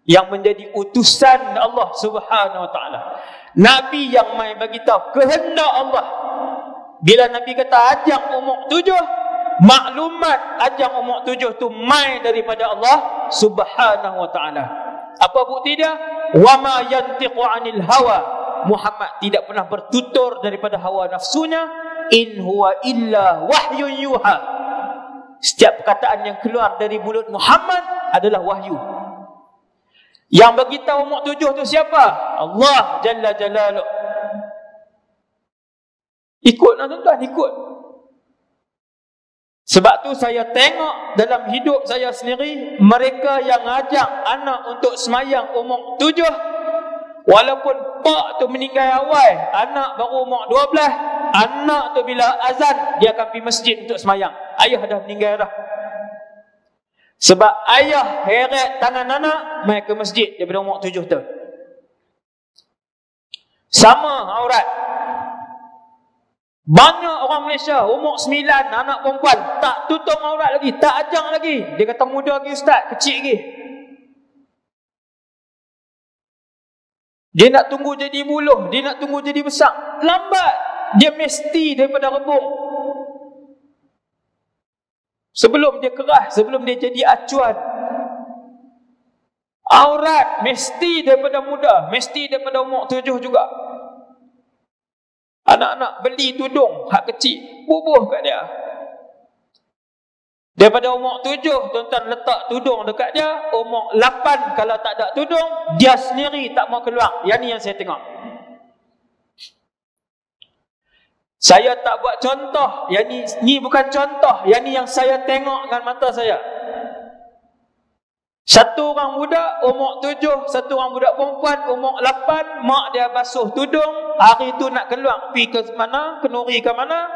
yang menjadi utusan Allah Subhanahu wa taala. Nabi yang mai bagi tahu kehendak Allah. Bila Nabi kata ajang umur 7, maklumat ajang umur 7 tu mai daripada Allah. Subhanahu wa ta'ala. Apa bukti dia? Wa ma yantiqu 'anil hawa. Muhammad tidak pernah bertutur daripada hawa nafsunya. In huwa illa wahyun yuha. Setiap perkataan yang keluar dari mulut Muhammad adalah wahyu. Yang beritahu umur 7 tu siapa? Allah Jalla Jalaluh. Ikutlah tuan-tuan, ikut. Sebab tu saya tengok dalam hidup saya sendiri, mereka yang ajak anak untuk semayang umur 7, walaupun pak tu meninggal awal, anak baru umur 12, anak tu bila azan dia akan pergi masjid untuk semayang. Ayah dah meninggal dah. Sebab ayah heret tangan anak mai ke masjid daripada umur 7 tahun. Sama aurat. Banyak orang Malaysia umur 9 anak perempuan tak tutup aurat lagi, tak ajang lagi. Dia kata muda lagi ustaz, kecil lagi. Dia nak tunggu jadi buluh, dia nak tunggu jadi besar. Lambat. Dia mesti daripada rebung. Sebelum dia keras, sebelum dia jadi acuan. Aurat mesti daripada muda, mesti daripada umur 7 juga. Anak-anak beli tudung hak kecil, bubuh kat dia. Daripada umur 7, tuan-tuan letak tudung dekat dia. Umur 8 kalau tak ada tudung, dia sendiri tak mau keluar. Yang ni yang saya tengok. Saya tak buat contoh. Yang ni bukan contoh. Yang ni yang saya tengok dengan mata saya. Satu orang budak umur 7, satu orang budak perempuan umur 8, mak dia basuh tudung, hari tu nak keluar, pergi ke mana, kenuri ke mana,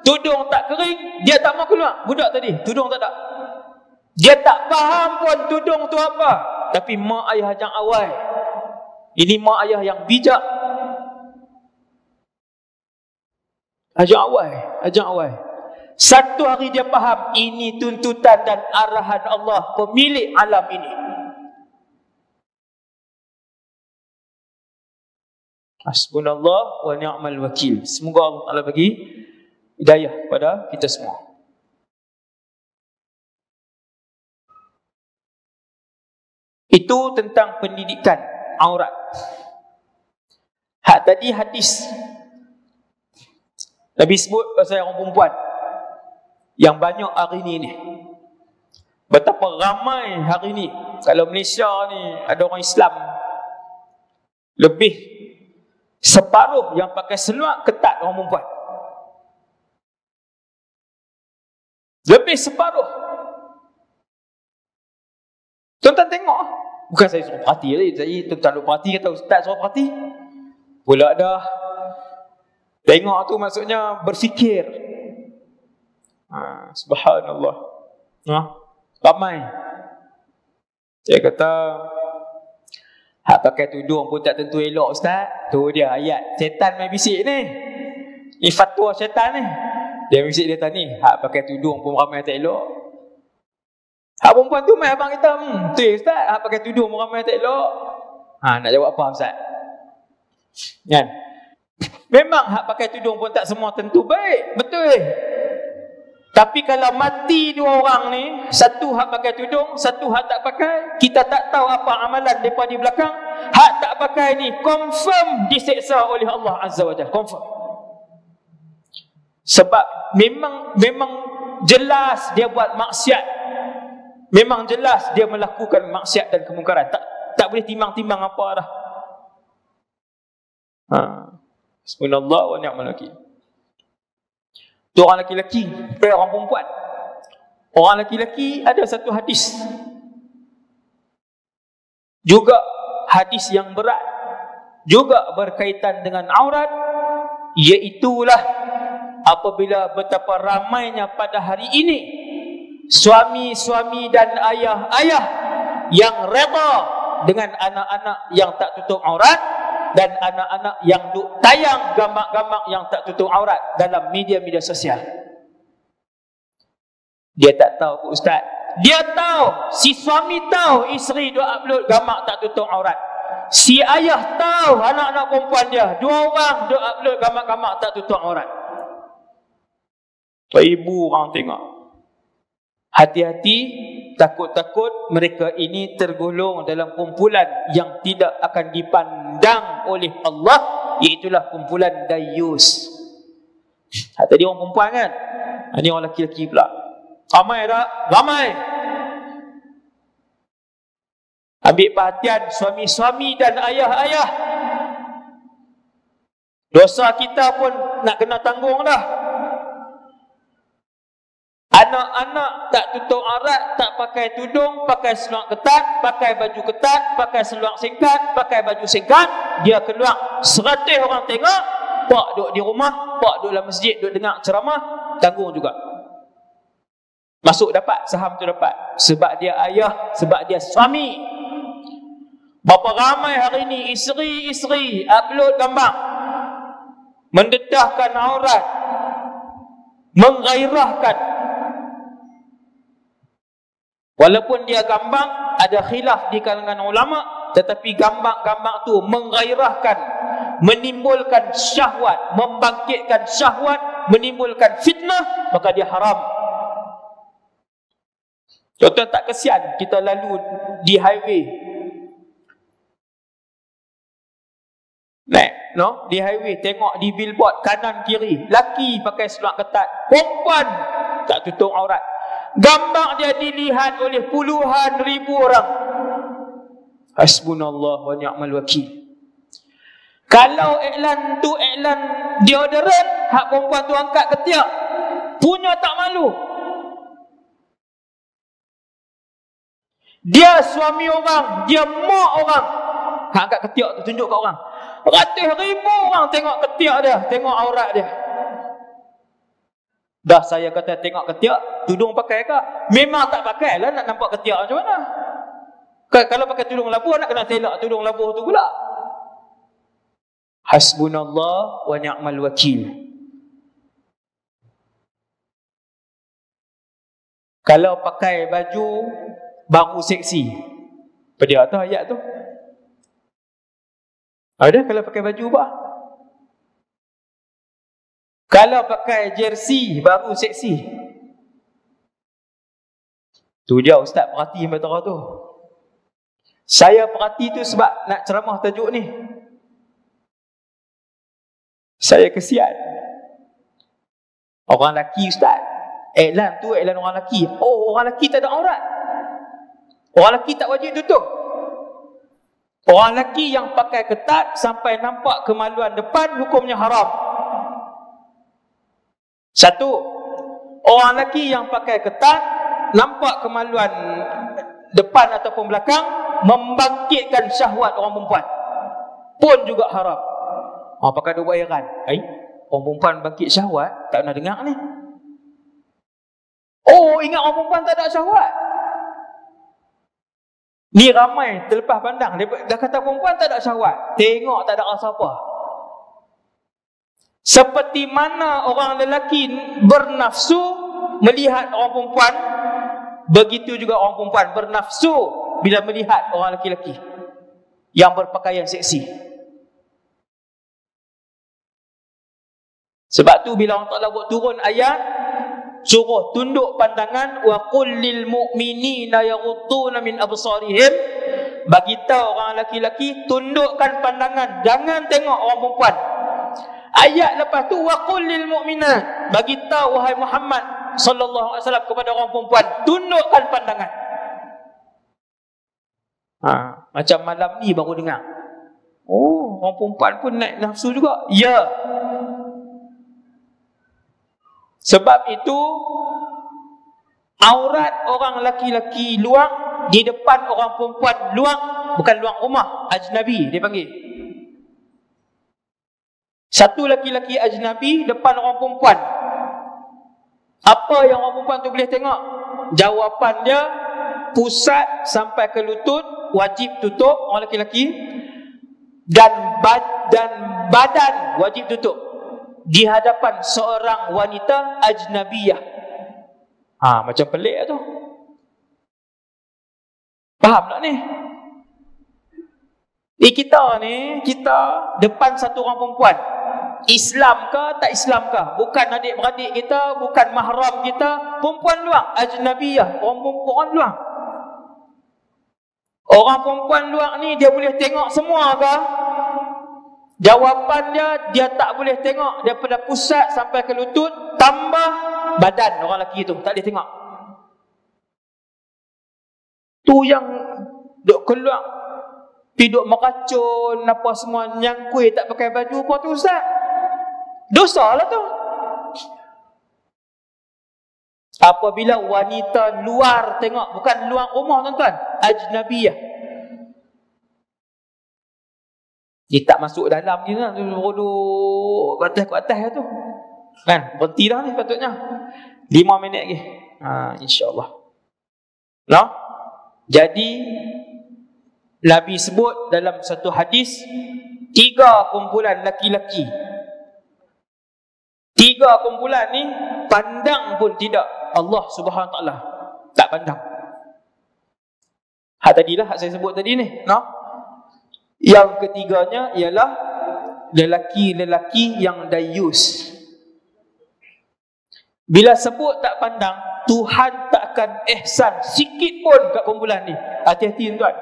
tudung tak kering, dia tak mau keluar. Budak tadi, tudung tak ada. Dia tak faham pun tudung tu apa. Tapi mak ayah ajak awal. Ini mak ayah yang bijak. Ajak awal. Satu hari dia faham, ini tuntutan dan arahan Allah, pemilik alam ini. Hasbunallah wa ni'mal wakil. Semoga Allah Ta'ala bagi hidayah pada kita semua. Itu tentang pendidikan aurat. Hak tadi hadis. Nabi sebut pasal orang perempuan yang banyak hari ni. Betapa ramai hari ni. Kalau Malaysia ni ada orang Islam lebih separuh yang pakai seluar ketat orang perempuan. Lebih separuh. Tuan-tuan tengok. Bukan saya suruh perhati lagi. Saya tuan-tuan suruh perhati, kata ustaz suruh perhati. Pula dah. Tengok tu maksudnya berfikir. Subhanallah. Ramai. Dia kata hak pakai tudung pun tak tentu elok ustaz. Tu dia ayat syaitan main bisik ni. Ni fatwa syaitan ni. Dia bisik dia tadi, hak pakai tudung pun ramai tak elok. Hak perempuan tu main abang kita, tu ustaz, hak pakai tudung pun ramai tak elok. Nak jawab apa ustaz? Kan? Memang hak pakai tudung pun tak semua tentu baik. Betul. Tapi kalau mati dua orang ni, satu hak pakai tudung, satu hak tak pakai, kita tak tahu apa amalan mereka di belakang. Hak tak pakai ni confirm diseksa oleh Allah Azza wa Jalla. Confirm. Sebab memang jelas dia buat maksiat. Memang jelas dia melakukan maksiat dan kemungkaran. Tak boleh timbang-timbang apa dah. Bismillah wa ni'mal wakil. Itu orang lelaki-lelaki, orang perempuan. Orang lelaki-lelaki ada satu hadis. Juga hadis yang berat. Juga berkaitan dengan aurat. Iaitulah apabila betapa ramainya pada hari ini suami-suami dan ayah-ayah yang reda dengan anak-anak yang tak tutup aurat, dan anak-anak yang duk tayang gambar-gambar yang tak tutup aurat dalam media-media sosial. Dia tak tahu Pak Ustaz. Dia tahu, si suami tahu isteri duk upload gambar tak tutup aurat. Si ayah tahu anak-anak perempuan dia, dua orang duk upload gambar-gambar tak tutup aurat. Ibu orang tengok. Hati-hati, takut-takut mereka ini tergolong dalam kumpulan yang tidak akan dipandang oleh Allah, iaitulah kumpulan dayus. Tadi orang perempuan kan, ini orang lelaki-lelaki pula. Ramai tak? Ramai. Ambil perhatian suami-suami dan ayah-ayah. Dosa kita pun nak kena tanggung dah. Anak-anak tak tutup aurat, tak pakai tudung, pakai seluar ketat, pakai baju ketat, pakai seluar singkat, pakai baju singkat, dia keluar 100 orang tengok, pak duduk di rumah, pak duduk dalam masjid, duduk dengar ceramah, tanggung juga. Masuk dapat, saham tu dapat. Sebab dia ayah, sebab dia suami. Berapa ramai hari ni isteri-isteri upload gambar, mendedahkan aurat, menggairahkan. Walaupun dia gambar, ada khilaf di kalangan ulama, tetapi gambar-gambar tu menggairahkan, menimbulkan syahwat, membangkitkan syahwat, menimbulkan fitnah, maka dia haram. Contoh, tak kesian kita lalu di highway, di highway tengok di billboard kanan kiri, laki pakai seluar ketat, perempuan tak tutup aurat. Gambar dia dilihat oleh puluhan ribu orang. Hasbunallah wa ni'mal wakil. Kalau iklan tu iklan deodorant, hak perempuan tu angkat ketiak, punya tak malu. Dia suami orang, dia mak orang, hak angkat ketiak tu tunjuk kat orang. Ratus ribu orang tengok ketiak dia, tengok aurat dia. Dah saya kata tengok ketiak, tudung pakai ke? Memang tak pakai lah, nak nampak ketiak macam mana? Kalau pakai tudung labuh, nak kena telak tudung labuh tu pula. Hasbunallah wa ni'mal wakil. Kalau pakai baju baru seksi, apa dia tu ayat tu? Ada kalau pakai baju apa? Kalau pakai jersey baru seksi. Tu dia ustaz perhati metara tu. Saya perhati tu sebab nak ceramah tajuk ni. Saya kesian. Orang lelaki ustaz, iklan tu iklan orang lelaki. Oh, orang lelaki tak ada aurat. Orang lelaki tak wajib tutup. Orang lelaki yang pakai ketat sampai nampak kemaluan depan, hukumnya haram. Satu, orang lelaki yang pakai ketat, nampak kemaluan depan ataupun belakang, membangkitkan syahwat orang perempuan, pun juga haram. Pakai dua heran, orang perempuan bangkit syahwat, tak pernah dengar ni. Oh, ingat orang perempuan tak ada syahwat. Ni ramai terlepas pandang, dah kata perempuan tak ada syahwat, tengok tak ada rasa apa. Seperti mana orang lelaki bernafsu melihat orang perempuan, begitu juga orang perempuan bernafsu bila melihat orang lelaki-lelaki yang berpakaian seksi. Sebab tu bila Allah Ta'ala buat turun ayat, suruh tunduk pandangan, wa qul lil mu'minina yaghudduna min absarihim, bagi tahu orang lelaki-lelaki tundukkan pandangan, jangan tengok orang perempuan. Ayat lepas tu, wa qul lil mu'minat, bagi tahu wahai Muhammad sallallahu alaihi wasallam kepada orang perempuan, tundukkan pandangan. Macam malam ni baru dengar, oh, orang perempuan pun naik nafsu juga. Ya. Sebab itu aurat orang lelaki-lelaki luang di depan orang perempuan luang, bukan luang rumah, ajnabi dia panggil. Satu lelaki-lelaki ajnabi depan orang perempuan, apa yang orang perempuan tu boleh tengok? Jawapan dia, pusat sampai ke lutut wajib tutup orang lelaki-lelaki, dan badan wajib tutup di hadapan seorang wanita ajnabiyah. Macam pelik tu. Faham tak ni? Kita depan satu orang perempuan, Islam ke tak Islam ke, bukan adik-beradik kita, bukan mahram kita, perempuan luang, ajnabiyah, orang luang. Orang perempuan luar ni dia boleh tengok semua ke? Jawapan dia tak boleh tengok daripada pusat sampai ke lutut tambah badan orang lelaki tu, tak boleh tengok. Tu yang duk keluar, duk meracun apa semua, nyangkui tak pakai baju apa tu ustaz. Dosa lah tu. Apabila wanita luar tengok, bukan luar rumah tuan-tuan, ajnabiyah, dia tak masuk dalam je kan, duduk ke atas tu kan, berhenti dah ni patutnya 5 minit lagi, insyaAllah. No? Jadi Nabi sebut dalam satu hadis 3 kumpulan laki-laki. 3 kumpulan ni pandang pun tidak Allah Subhanahu Wa Taala, tak pandang. Hak tadilah hak saya sebut tadi ni, no? Yang ketiganya ialah lelaki-lelaki yang dayus. Bila sebut tak pandang, Tuhan tak akan ihsan sikit pun kat kumpulan ni. Hati-hati tuan.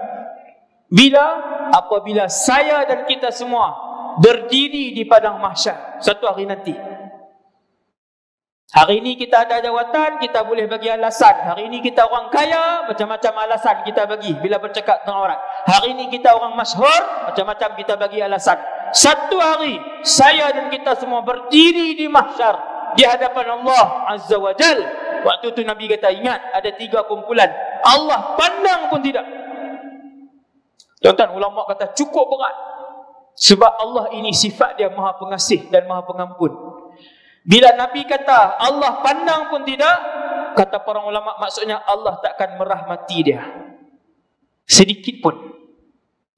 Apabila saya dan kita semua berdiri di padang mahsyar satu hari nanti. Hari ini kita ada jawatan, kita boleh bagi alasan. Hari ini kita orang kaya, macam-macam alasan kita bagi bila bercakap dengan orang. Hari ini kita orang masyhur, macam-macam kita bagi alasan. Satu hari saya dan kita semua berdiri di mahsyar di hadapan Allah Azza wa Jal. Waktu tu Nabi kata, ingat ada 3 kumpulan, Allah pandang pun tidak. Tuan-tuan, ulama kata cukup berat. Sebab Allah ini sifat dia Maha Pengasih dan Maha Pengampun. Bila Nabi kata Allah pandang pun tidak, kata para ulama maksudnya Allah takkan merahmati dia sedikit pun.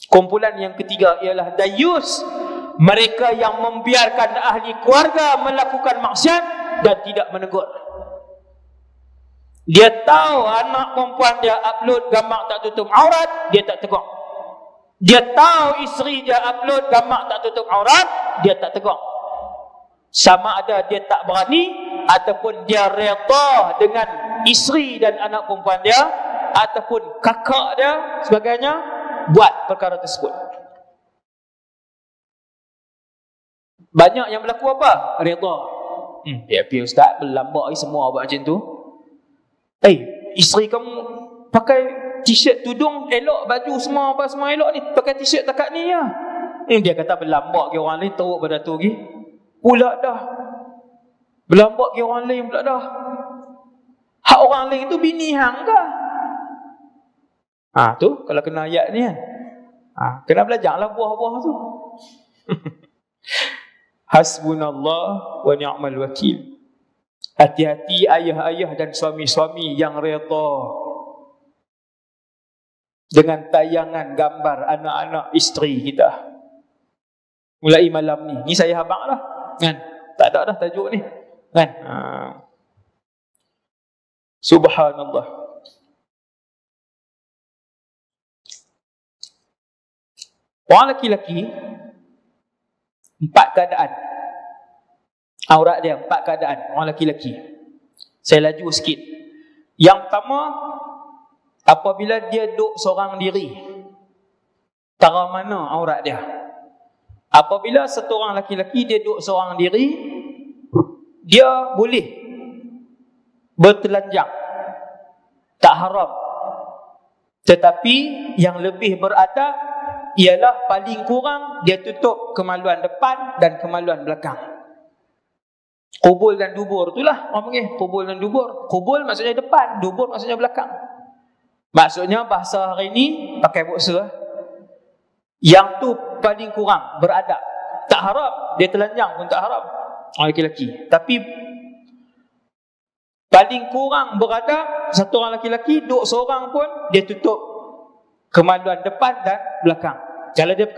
Kumpulan yang ketiga ialah dayus, mereka yang membiarkan ahli keluarga melakukan maksiat dan tidak menegur. Dia tahu anak perempuan dia upload gambar tak tutup aurat, dia tak tegur. Dia tahu isteri dia upload gambar tak tutup aurat, dia tak tegur. Sama ada dia tak berani ataupun dia redha dengan isteri dan anak perempuan dia ataupun kakak dia sebagainya buat perkara tersebut. Banyak yang berlaku apa? Redha. Ya ustaz, berlambak semua buat macam tu. Isteri kamu pakai t-shirt tudung elok, baju semua apa semua elok ni, pakai t-shirt takat ni ya. Dia kata berlambak ke orang lain teruk pada tu lagi. Pula dah berlambak ke orang lain pula dah. Hak orang lain tu bini hang ke? Tu kalau kena ayat ni kan. Kena belajarlah buah-buah tu. Hasbunallah wa ni'mal wakil. Hati-hati ayah-ayah dan suami-suami yang redha dengan tayangan gambar anak-anak isteri kita. Mulai malam ni. Ni saya habaq lah. Kan? Tak ada dah tajuk ni. Kan? Subhanallah. Orang lelaki-lelaki 4 keadaan. Aurat dia 4 keadaan orang lelaki-lelaki. Saya laju sikit. Yang pertama, apabila dia duduk seorang diri, tara mana aurat dia. Apabila satu orang lelaki-lelaki dia duduk seorang diri, dia boleh bertelanjang, tak haram. Tetapi yang lebih beradab ialah paling kurang dia tutup kemaluan depan dan kemaluan belakang. Qubul dan dubur itulah orang panggil qubul dan dubur. Qubul maksudnya depan, dubur maksudnya belakang. Maksudnya bahasa hari ni pakai boxer. Yang tu paling kurang beradab. Tak haram, dia telanjang pun tak haram orang lelaki-lelaki. Tapi paling kurang beradab, satu orang lelaki-lelaki duduk seorang pun dia tutup kemaluan depan dan belakang. Kalau dia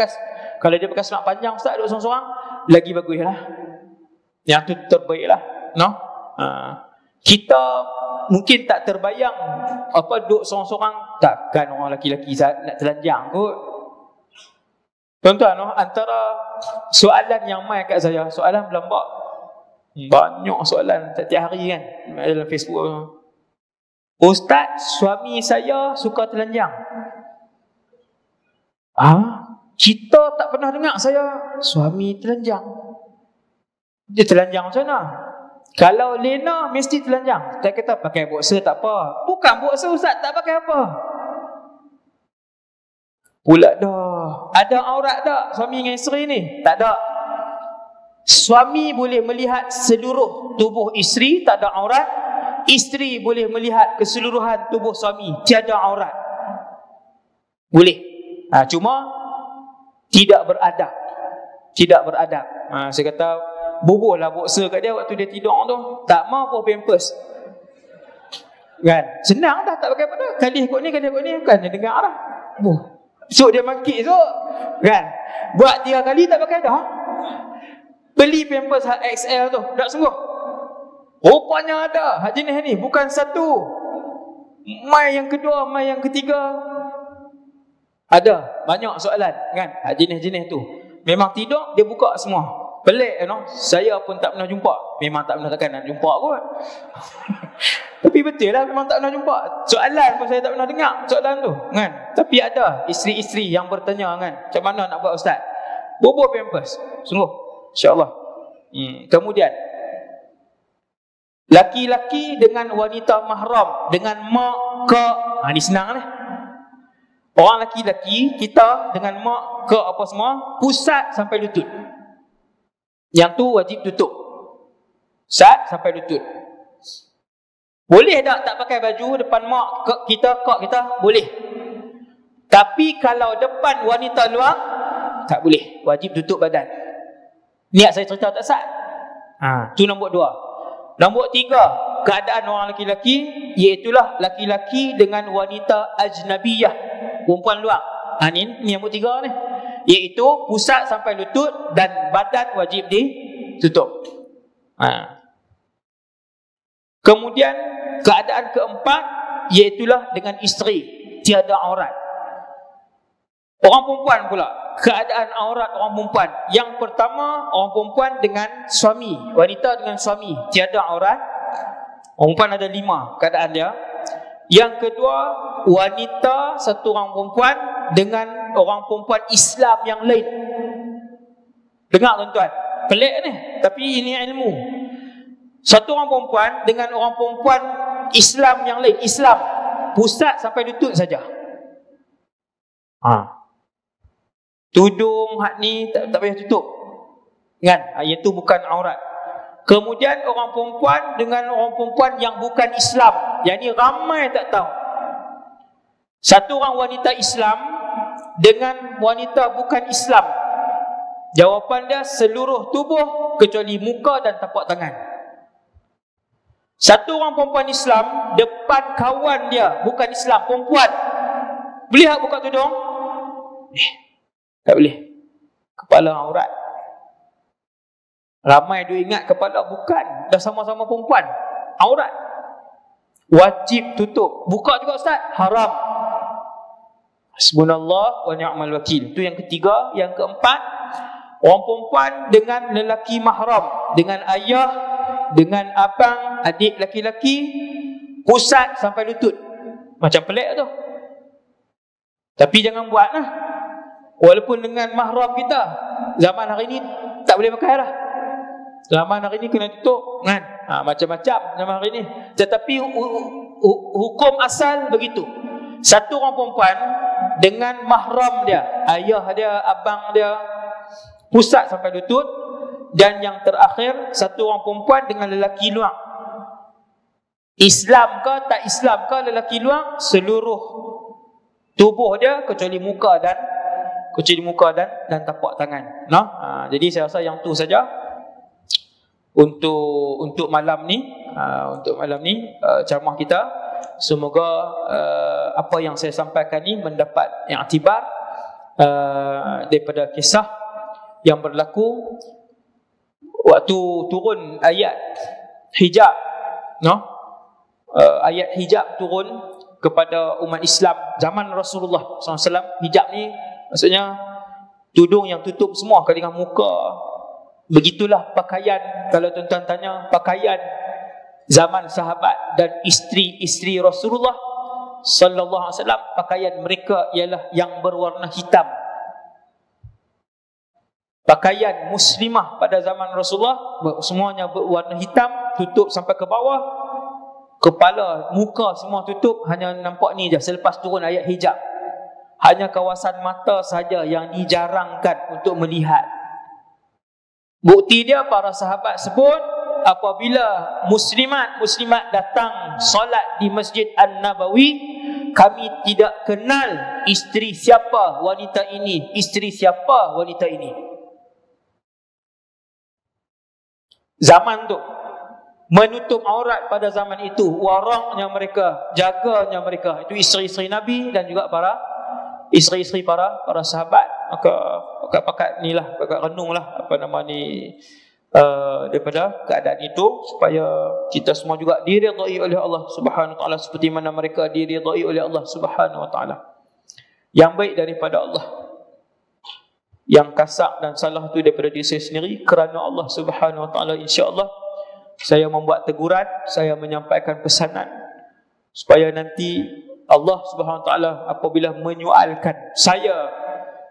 bekas semak panjang ustaz duduk seorang-seorang, lagi baguslah. Yang tu terbaiklah, no? Kita mungkin tak terbayang apa duduk seorang-seorang, takkan orang lelaki-lelaki nak telanjang kot. Tuan-tuan, antara soalan yang mai kat saya, soalan berlambak. Banyak soalan setiap hari kan dalam Facebook. Ustaz, suami saya suka telanjang. Kita tak pernah dengar saya suami telanjang. Dia telanjang macam mana? Kalau lena mesti telanjang. Tak kata pakai boxer tak apa. Bukan boxer Ustaz, tak pakai apa. Pula dah. Ada aurat tak suami dengan isteri ni? Tak ada. Suami boleh melihat seluruh tubuh isteri, tak ada aurat. Isteri boleh melihat keseluruhan tubuh suami, tiada aurat. Boleh. Cuma tidak beradab. Tidak beradab. Saya kata bubuhlah boxer kat dia waktu dia tidur tu. Tak mau pun pampers. Kan? Senang dah, tak pakai apa dah. Kali ikut ni, kan dia dengar dah. Esok dia mangkit esok. Kan? Buat 3 kali tak pakai dah. Beli pampers XL tu, tak sungguh. Rupanya ada hak jenis ni, bukan satu. Mai yang kedua, mai yang ketiga. Ada banyak soalan kan, hak jenis-jenis tu. Memang tidur dia buka semua. Pelik saya pun tak pernah jumpa. Memang tak pernah, takkan nak jumpa kot. Tapi betul lah, memang tak pernah jumpa. Soalan pun saya tak pernah dengar soalan tu kan. Tapi ada isteri-isteri yang bertanya kan, macam mana nak buat Ustaz? Bubuh pampers. Sungguh, insya-Allah. Kemudian laki-laki dengan wanita mahram, dengan mak ke, ni senang ni. Orang laki-laki kita dengan mak ke apa semua, pusat sampai lutut. Yang tu wajib tutup. Pusat sampai lutut. Boleh tak pakai baju depan mak kita, kak kita? Boleh. Tapi kalau depan wanita luar, tak boleh. Wajib tutup badan. Niat saya cerita tak sah. Tu nombor 2. Nombor 3, keadaan orang laki-laki, iaitulah laki-laki dengan wanita ajnabiyah, perempuan luar. Ni nombor 3 ni. Iaitu pusat sampai lutut dan badan wajib ditutup. Kemudian keadaan keempat, iaitulah dengan isteri, tiada aurat. Orang perempuan pula, keadaan aurat orang perempuan. Yang pertama, orang perempuan dengan suami, wanita dengan suami, tiada aurat. Orang perempuan ada 5 keadaan dia. Yang kedua, wanita satu orang perempuan dengan orang perempuan Islam yang lain. Dengar tuan-tuan, pelik ni, tapi ini ilmu. Satu orang perempuan dengan orang perempuan Islam yang lain. Islam, pusat sampai lutut saja. Tudung hak ni tak payah tutup kan, iaitu bukan aurat. Kemudian orang perempuan dengan orang perempuan yang bukan Islam. Yang ni ramai tak tahu. Satu orang wanita Islam dengan wanita bukan Islam. Jawapan dia seluruh tubuh kecuali muka dan tapak tangan. Satu orang perempuan Islam depan kawan dia bukan Islam, perempuan. Boleh tak buka tudung? Tak boleh. Kepala aurat. Ramai dia ingat kepala, bukan. Dah sama-sama perempuan, aurat. Wajib tutup. Buka juga Ustaz, haram. Hasbunallah wa ni'mal wakil. Itu yang ketiga. Yang keempat, orang perempuan dengan lelaki mahram, dengan ayah, dengan abang, adik laki-laki, pusat sampai lutut. Macam pelik tu. Tapi jangan buat lah. Walaupun dengan mahram kita, zaman hari ni tak boleh pakai lah. Zaman hari ni kena tutup kan? Macam-macam zaman hari ni. Tetapi hukum asal begitu. Satu orang perempuan dengan mahram dia, ayah dia, abang dia, pusat sampai lutut. Dan yang terakhir, satu orang perempuan dengan lelaki luar. Islam ke tak Islam ke lelaki luar, seluruh tubuh dia kecuali muka dan tapak tangan. Jadi saya rasa yang tu saja untuk malam ni, ceramah kita. Semoga apa yang saya sampaikan ni mendapat iktibar daripada kisah yang berlaku waktu turun ayat hijab, ayat hijab turun kepada umat Islam zaman Rasulullah SAW. Hijab ni maksudnya tudung yang tutup semua ke dengan muka. Begitulah pakaian, kalau tuan-tuan tanya, pakaian zaman sahabat dan isteri-isteri Rasulullah sallallahu alaihi wasallam, pakaian mereka ialah yang berwarna hitam. Pakaian muslimah pada zaman Rasulullah semuanya berwarna hitam, tutup sampai ke bawah. Kepala, muka semua tutup, hanya nampak ni je selepas turun ayat hijab. Hanya kawasan mata saja yang dijarangkan untuk melihat. Bukti dia para sahabat sebut, apabila muslimat datang solat di Masjid An-Nabawi, kami tidak kenal isteri siapa wanita ini, isteri siapa wanita ini. Zaman tu menutup aurat pada zaman itu, waraknya mereka, jaganya mereka, itu isteri-isteri Nabi dan juga para isteri-isteri para sahabat. Maka pakat ni lah, pakat renung lah apa nama ni, daripada keadaan itu, supaya kita semua juga diridai oleh Allah Subhanahu wa taala seperti mana mereka diridai oleh Allah Subhanahu wa taala. Yang baik daripada Allah, yang kasar dan salah itu daripada diri saya sendiri, kerana Allah Subhanahu wa taala. Insya-Allah saya membuat teguran, saya menyampaikan pesanan supaya nanti Allah Subhanahu wa taala apabila menyoalkan saya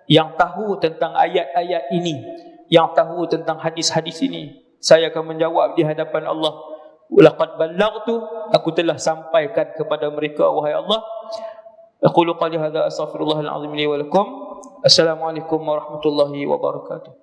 yang tahu tentang ayat-ayat ini, yang tahu tentang hadis-hadis ini, saya akan menjawab di hadapan Allah, laqad ballaghtu, aku telah sampaikan kepada mereka wahai Allah. Aqulu qali hadza astaghfirullahal azim li wa lakum. Assalamualaikum warahmatullahi wabarakatuh.